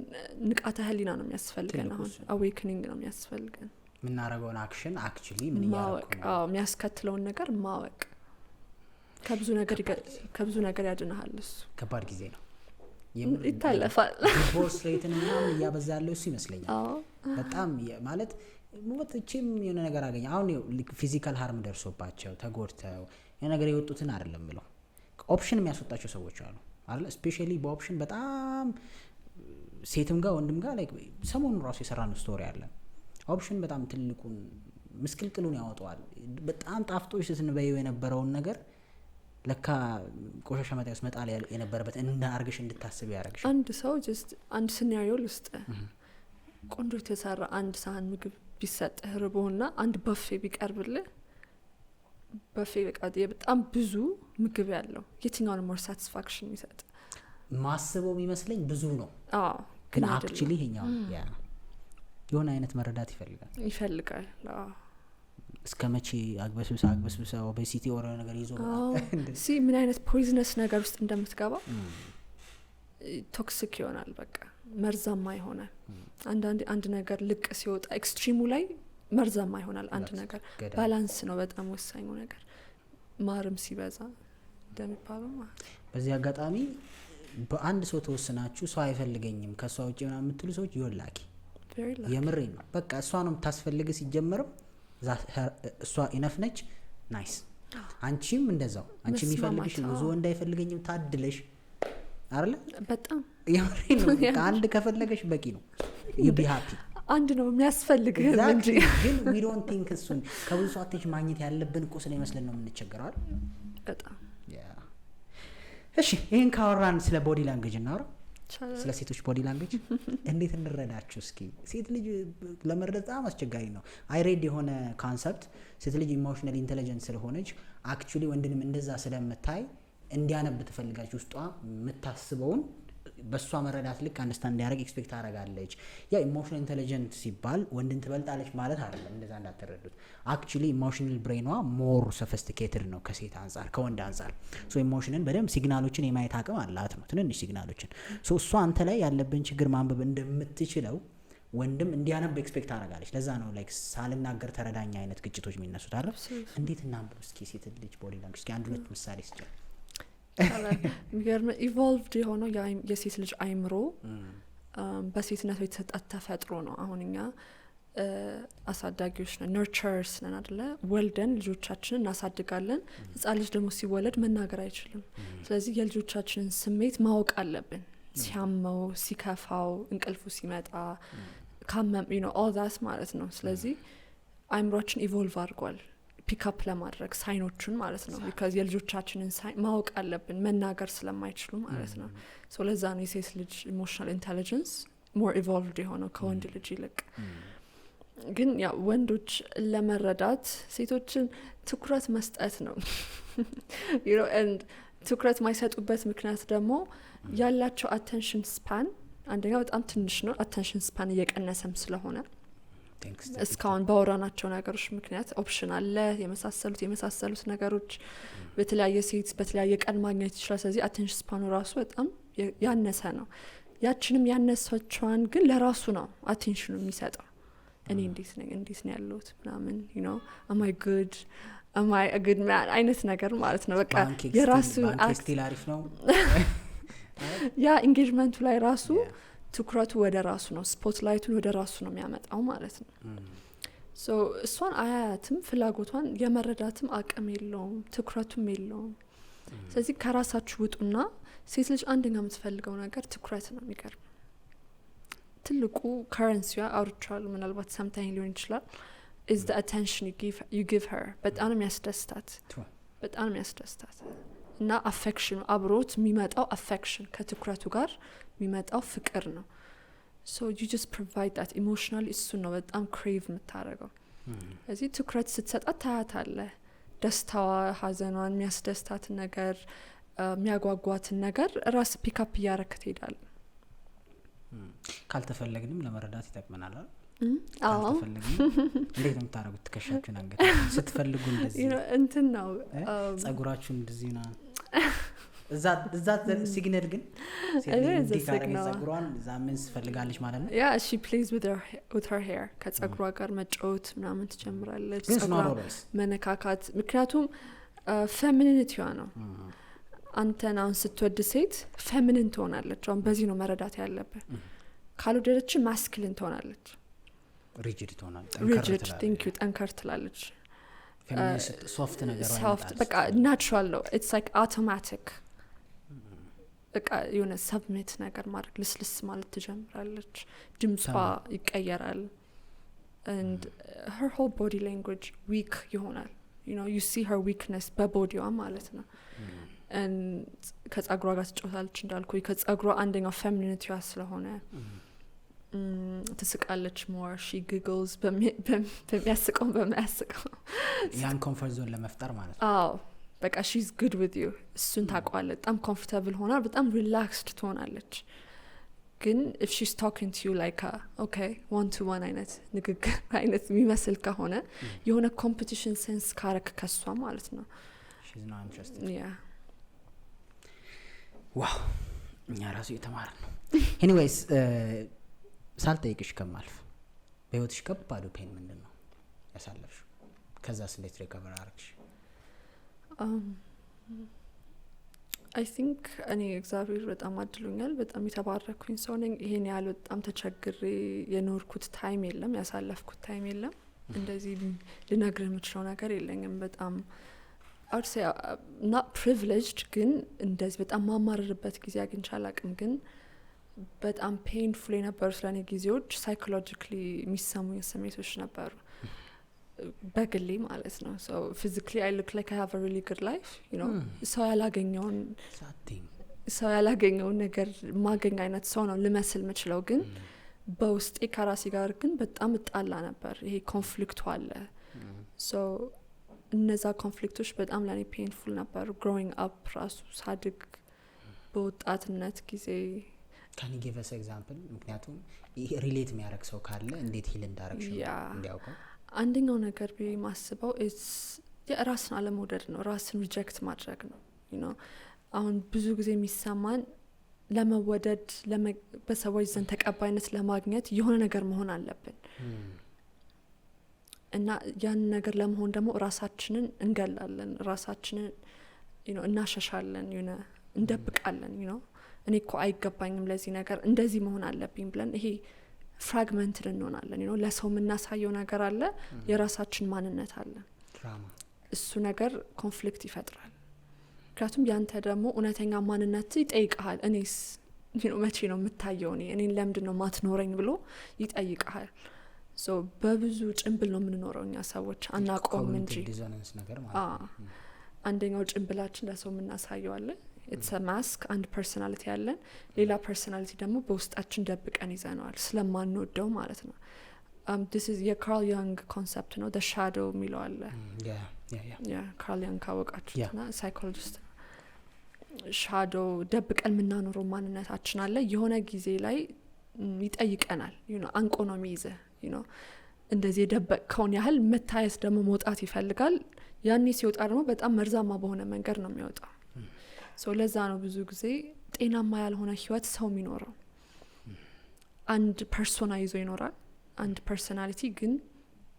ንቃተ ህሊና ነው የሚያስፈልገን አሁን awakening ነው የሚያስፈልገን ምናረጋውን አክሽን actually ምን ማወቅ አዎ የሚያስከትለውን ነገር ማወቅ ከብዙ ነገር ያድናል እሱ ከባድ ጊዜ ነው ይታለፋል ዲቮርስ ሬትን ምናምን እያበዛ ያለው እሱ ይመስለኛል በጣም ማለት ወጥቼም የሆነ ነገር አገኘ አሁን ፊዚካል ሃርም ደርሶባቸው ተጎድተው የሆነ ነገር የወጡትን አይደለም ብለው ኦፕሽን የሚያስወጣቸው ሰዎች አሉ አይደል ስፔሻሊ በኦፕሽን በጣም ሴትም ጋር ወንድም ጋር ላይክ ሰሞኑን ራሱ የሰራነው ስቶሪ አለ ኦፕሽን በጣም ትልቁን ምስቅልቅሉን ያወጣዋል በጣም ጣፍጦሽ ስትንበየው የነበረውን ነገር ለካ ቆሻሻ መጣያስ መጣል የነበረበት እንደ አርግሽ እንድታስብ ያረግሽ አንድ ሰው just አንድ ሲናሪዮ ውስጥ ቆንጆ የተሰራ አንድ ሳህን ምግብ ቢሰጥህ ርቦና አንድ በፌ ቢቀርብልህ በፌ በቃ በጣም ብዙ ምግብ ያለው የትኛውን more satisfaction ይሰጥ ማስበው የሚመስለኝ ብዙ ነው ግን actually ይሄኛው ያ የሆነ አይነት መረዳት ይፈልጋል እስከመቼ አግበስብሳ ኦቤሲቲ ወረ ነገር ይዞ ሲ ምን አይነት ፖይዝነስ ነገር ውስጥ እንደምትገባ ቶክሲክ ይሆናል በቃ መርዛማ ይሆናል አንድ ነገር ልቅ ሲወጣ ኤክስትሪሙ ላይ መርዛማ ይሆናል አንድ ነገር ባላንስ ነው በጣም ወሳኙ ነገር ማርም ሲበዛ እንደሚባለው ማለት በዚህ አጋጣሚ በአንድ ሰው ተወስናችሁ ሰው አይፈልገኝም ከሷ ውጪ ምናምን የምትሉ ሰዎች ይወላቂ የምሬን ነው በቃ እሷ ነው የምታስፈልግ ሲጀመርም እሷ ኢነፍ ነች ናይስ አንቺም እንደዛው አንቺ የሚፈልግሽ ብዙ ወንድ አይፈልገኝም ታድለሽ አይደል በጣም የምሬን ነው አንድ ከፈለገሽ በቂ ነው you be happy አንድ ነው የሚያስፈልግህ እንጂ ግን we don't think እሱን ከብዙ ሰው አትች ማግኘት ያለብን እኮ ስለሚመስለን ነው የምንቸገረው አይደል በጣም እሺ ይሄን ካወራን ስለ ቦዲ ላንጉዌጅ እናወራ ስለ ሴቶች ቦዲ ላንጉዌጅ እንዴት እንረዳችሁ እስኪ ሴት ልጅ ለመረዳት በጣም አስቸጋሪ ነው አይ ሬድ የሆነ ኮንሰፕት ሴት ልጅ ኢሞሽናል ኢንተለጀንስ ስለሆነች አክቹሊ ወንድንም እንደዛ ስለምታይ እንዲያነብ ትፈልጋለች ውስጧ የምታስበውን በሷ መረዳት ልክ አንደርስታንድ እንዲያደርግ ኤክስፔክት አደርጋለች ያ ኢሞሽናል ኢንተለጀንት ሲባል ወንድን ትበልጣለች ማለት አይደለም እንደዛ እንዳትረዱት አክቹሊ ኢሞሽናል ብሬኗ ሞር ሶፊስቲኬትድ ነው ከሴት አንፃር ከወንድ አንፃር ሶ ኢሞሽንን በደንብ ሲግናሎችን የማየት አቅም አላት ነው ትንንሽ ሲግናሎችን ሶ እሷ አንተ ላይ ያለብን ችግር ማንበብ እንደምትችለው ወንድም እንዲያነብ ኤክስፔክት አደርጋለች ለዛ ነው ላይክ ሳልናገር ተረዳኛ አይነት ግጭቶች የሚነሱት አይደል እንዴት እናንብብ እስኪ ሴት ልጅ ቦዲ ላንጉዌጅ እስኪ አንድ ሁለት ምሳሌ ስጪ የሚገርም ኢቮልቭድ የሆነው የሴት ልጅ አይምሮ በሴትነቱ የተሰጣት ተፈጥሮ ነው አሁን እኛ አሳዳጊዎች ነን ነርቸርስ ነን አይደለ ወልደን ልጆቻችንን እናሳድጋለን ህፃን ልጅ ደግሞ ሲወለድ መናገር አይችልም ስለዚህ የልጆቻችንን ስሜት ማወቅ አለብን ሲያመው ሲከፋው እንቅልፉ ሲመጣ ካመም all that ማለት ነው ስለዚህ አይምሮአችን ኢቮልቭ አድርጓል ፒክአፕ ለማድረግ ሳይኖቹን ማለት ነው because የልጆቻችንን ማወቅ አለብን መናገር ስለማይችሉ ማለት ነው so ለዛ ነው የሴት ልጅ ኢሞሽናል ኢንተለጀንስ more evolved የሆነው ከወንድ ልጅ ይልቅ ግን ያ ወንዶች ለመረዳት ሴቶችን ትኩረት መስጠት ነው and ትኩረት ማይሰጡበት ምክንያት ደግሞ ያላቸው attention span አንደኛ በጣም ትንሽ ነው attention span እየቀነሰም ስለሆነ እስካሁን ባወራናቸው ነገሮች ምክንያት ኦፕሽን አለ የመሳሰሉት ነገሮች በተለያየ ሴት በተለያየ ቀን ማግኘት ይችላል ስለዚህ አቴንሽን ስፓኑ ራሱ በጣም ያነሰ ነው ያችንም ያነሰችዋን ግን ለራሱ ነው አቴንሽኑ የሚሰጠው እኔ እንዴት ነው ያለሁት ምናምን am I good man አይነት ነገር ማለት ነው በቃ የራሱ ስቲል አሪፍ ነው ያ ኢንጌጅመንቱ ላይ ራሱ ትኩረቱ ወደ ራሱ ነው ስፖትላይቱን ወደ ራሱ ነው የሚያመጣው ማለት ነው ሶ እሷን አያያትም ፍላጎቷን የመረዳትም አቅም የለውም ትኩረቱም የለውም ስለዚህ ከራሳችሁ ውጡና ሴት ልጅ አንደኛ የምትፈልገው ነገር ትኩረት ነው። የሚገርም ትልቁ ከረንሲዋ አውርቻለሁ ምናልባት ሰምታኝ ሊሆን ይችላል is the attention you give her በጣም የሚያስደስታት በጣም የሚያስደስታት እና አፌክሽን አብሮት የሚመጣው አፌክሽን ከትኩረቱ ጋር የሚመጣው ፍቅር ነው። so you just provide that emotionally እሱን ነው በጣም ክሬቭ የምታደርገው። እዚህ ትኩረት ስትሰጣት ታያታለህ ደስታዋ ሀዘኗን የሚያስደስታትን ነገር የሚያጓጓትን ነገር ራስ ፒክአፕ እያረክ ትሄዳለህ። ካልተፈለግንም ለመረዳት ይጠቅመናል አይደል? ካልተፈለግንም እንዴት ነው የምታረጉት? ትከሻችሁን አንገት ስትፈልጉ እንደዚህ እንትን ነው ጸጉራችሁን እንደዚህ ነው እዛ ሲግነል ግን እንዴት ካረገ ጸጉሯን ዛምን ስፈልጋለች ማለት ነው። yeah she plays with her hair ከጸጉሯ ጋር መጫወት ምናምን ትጀምራለች። ጸጉሯ መነካካት ምክንያቱም ፌሚኒቲዋ ነው። አንተን አሁን ስትወድ ሴት ፌሚኒን ትሆናለች። አሁን በዚህ ነው መረዳት ያለብህ። ካልወደደች ማስኩሊን ትሆናለች። ሪጂድ ትሆናለች። ሪጂድ ቲንክ ዩ ጠንከር ትላለች። ፌሚኒስት ሶፍት ነገር ሶፍት በቃ ናቹራል ነው። ኢትስ ላይክ አውቶማቲክ በቃ የሆነ ሰብሚት ነገር ማድረግ ልስልስ ማለት ትጀምራለች። ድምጿ ይቀየራል and her whole body language weak ይሆናል። you know you see her weakness በቦዲዋ ማለት ነው። ከጸጉሯ ጋር ትጫወታለች እንዳልኩ ከጸጉሯ አንደኛው ፌሚኒቲዋ ስለሆነ ትስቃለች። ሞር ሺ ጊግልስ በሚያስቀው ያን ኮምፎርት ዞን ለመፍጠር ማለት ነው። አዎ በቃ ሺዝ ጉድ ዊዝ ዩ እሱን ታውቀዋለች። በጣም ኮምፎርታብል ሆና በጣም ሪላክስድ ትሆናለች። ግን if she's talking to you like okay one to one አይነት ንግግር አይነት የሚመስል ከሆነ የሆነ ኮምፒቲሽን ሴንስ ካረክ ከሷ ማለት ነው she's not interested yeah ዋው እኛ ራሱ የተማረ ነው። ኤኒዌይስ ሳልጠይቅሽ ከማልፍ በህይወትሽ ከባዱ ፔን ምንድነው ያሳለፍሽ? ከዛስ እንዴት ሪከቨር አርግሽ? I think እኔ እግዚአብሔር በጣም አድሎኛል። በጣም የተባረኩኝ ሰው ነኝ። ይሄን ያህል በጣም ተቸግሬ የኖርኩት ታይም የለም፣ ያሳለፍኩት ታይም የለም። እንደዚህ ልነግር የምችለው ነገር የለኝም። በጣም አርሴ not privileged ግን እንደዚህ በጣም ማማረርበት ጊዜ አግኝቼ አላቅም። ግን በጣም ፔንፉል የነበሩ ስለኔ ጊዜዎች ሳይኮሎጂካሊ የሚሰሙኝ ስሜቶች ነበሩ በግሌ ማለት ነው። so physically I look like I have a really good life, you know ሰው ያላገኘውን ነገር ማገኝ አይነት ሰው ነው ልመስል የምችለው። ግን በውስጤ ከራሴ ጋር ግን በጣም እጣላ ነበር። ይሄ ኮንፍሊክቱ አለ። so እነዛ ኮንፍሊክቶች በጣም ለኔ ፔንፉል ነበሩ። growing up ራሱ ሳድግ በወጣትነት ጊዜ can you give us example? ምክንያቱም ሪሌት የሚያደርግ ሰው ካለ እንዴት ሂል እንዳረግሽ እንዲያውቀው አንደኛው ነገር ማስበው ራስን አለመውደድ ነው። ራስን ሪጀክት ማድረግ ነው። you know አሁን ብዙ ጊዜ የሚሰማን ለመወደድ በሰዎች ዘንድ ተቀባይነት ለማግኘት የሆነ ነገር መሆን አለብን እና ያን ነገር ለመሆን ደግሞ ራሳችንን እንገላለን፣ ራሳችንን you know እናሸሻለን፣ you know እንደብቃለን። you know እኔ እኮ አይገባኝም ለዚህ ነገር እንደዚህ መሆን አለብኝ ብለን ይሄ ፍራግመንትድ እንሆናለን። you know ለሰው የምናሳየው ነገር አለ፣ የራሳችን ማንነት አለ። እሱ ነገር ኮንፍሊክት ይፈጥራል። ምክንያቱም ያንተ ደግሞ እውነተኛ ማንነት ይጠይቃል። እኔስ you know መቼ ነው የምታየው? እኔን ለምንድን ነው ማትኖረኝ ብሎ ይጠይቃል። so በብዙ ጭንብል ነው የምንኖረው እኛ ሰዎች አናቆም እንጂ አንደኛው ጭንብላችን ለሰው የምናሳየው አለ። it's a mask and personality ያለን ሌላ personality ደግሞ በውስጣችን ደብቀን ይዘነዋል ስለማንወደው ማለት ነው። this is የካርል ያንግ ኮንሰፕት ነው the shadow የሚለው አለ። ካርል ያንግ ካወቃችሁትና ሳይኮሎጂስት ነው። shadow ደብቀን የምናኖረው ማንነታችን አለ። የሆነ ጊዜ ላይ ይጠይቀናል። you know አንቆ ነው የሚይዘህ። you know እንደዚህ የደበቅከውን ያህል መታየት ደግሞ መውጣት ይፈልጋል። ያኔ ሲወጣ ደግሞ በጣም መርዛማ በሆነ መንገድ ነው የሚወጣው። so ለዛ ነው ብዙ ጊዜ ጤናማ ያልሆነ ህይወት ሰው የሚኖረው። አንድ ፐርሶና ይዞ ይኖራል፣ አንድ ፐርሰናሊቲ ግን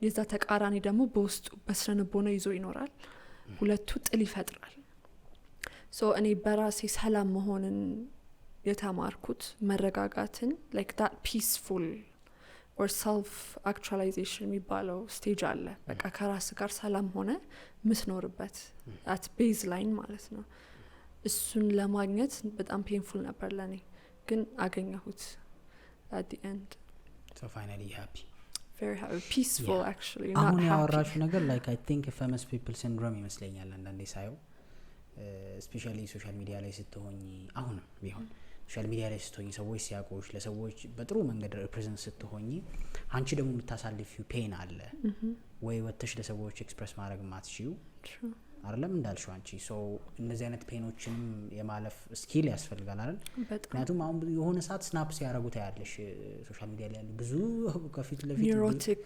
የዛ ተቃራኒ ደግሞ በውስጡ በስነልቦና ይዞ ይኖራል። ሁለቱ ጥል ይፈጥራል። so እኔ በራሴ ሰላም መሆንን የተማርኩት መረጋጋትን like that peaceful or self actualization የሚባለው ስቴጅ አለ። በቃ ከራስ ጋር ሰላም ሆነ ምትኖርበት at baseline ማለት ነው። እሱን ለማግኘት በጣም ፔንፉል ነበር ለኔ ግን አገኘሁት at the end so finally happy very happy peaceful actually not አሁን happy ያወራሹ ነገር like I think a famous people syndrome ይመስለኛል አንዳንዴ ሳየው especially ሶሻል ሚዲያ ላይ ስትሆኚ አሁንም ቢሆን ሶሻል ሚዲያ ላይ ስትሆኚ ሰዎች ሲያቆሽ ለሰዎች በጥሩ መንገድ ሪፕሬዘንት ስትሆኚ አንቺ ደግሞ የምታሳልፊው ፔን አለ ወይ ወጥተሽ ለሰዎች ኤክስፕረስ ማድረግ ማትችዩ አይደለም እንዳልሽው አንቺ ሶ እነዚህ አይነት ፔኖችንም የማለፍ ስኪል ያስፈልጋል አይደል ምክንያቱም አሁን የሆነ ሰዓት ስናፕ ሲያረጉት ያለሽ ሶሻል ሚዲያ ላይ ያለ ብዙ ከፊት ለፊት ኒውሮቲክ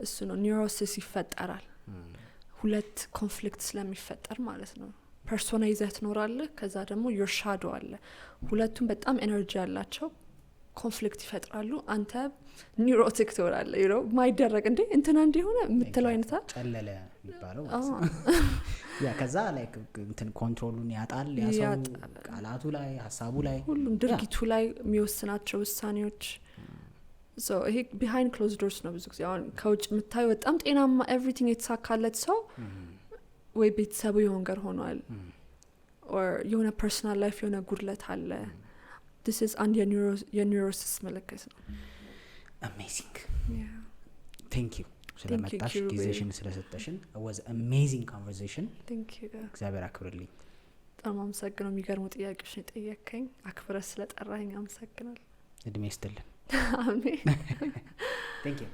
እሱ ነው ኒውሮሲስ ይፈጠራል ሁለት ኮንፍሊክት ስለሚፈጠር ማለት ነው ፐርሶና ይዘህ ትኖራለህ ከዛ ደግሞ ዮር ሻዶ አለ ሁለቱም በጣም ኤነርጂ ያላቸው ኮንፍሊክት ይፈጥራሉ አንተ ኒውሮቲክ ትሆናለህ you know ማይደረግ እንዴ እንትና እንዲሆነ የምትለው አይነታ ጨለለ የሚባለው ያ ከዛ ላይክ እንትን ኮንትሮሉን ያጣል ያሰው ቃላቱ ላይ ሐሳቡ ላይ ሁሉም ድርጊቱ ላይ የሚወስናቸው ውሳኔዎች so ይሄ behind closed doors ነው ብዙ ጊዜ አሁን ከውጭ የምታዩ በጣም ጤናማ everything የተሳካለት ሰው ወይ ቤተሰቡ የሆነ ነገር ሆኗል or የሆነ personal life የሆነ ጉድለት አለ this is and your neurosis ምልክት ነው amazing yeah thank you ስለመጣሽ ጊዜሽን ስለሰጠሽን it was amazing conversation thank you እግዚአብሔር አክብርልኝ በጣም አመሰግናለሁ የሚገርሙ ጥያቄዎችን ጠየቀኝ አክብረህ ስለጠራኸኝ አመሰግናለሁ እድሜ ይስጥልን አሜን thank you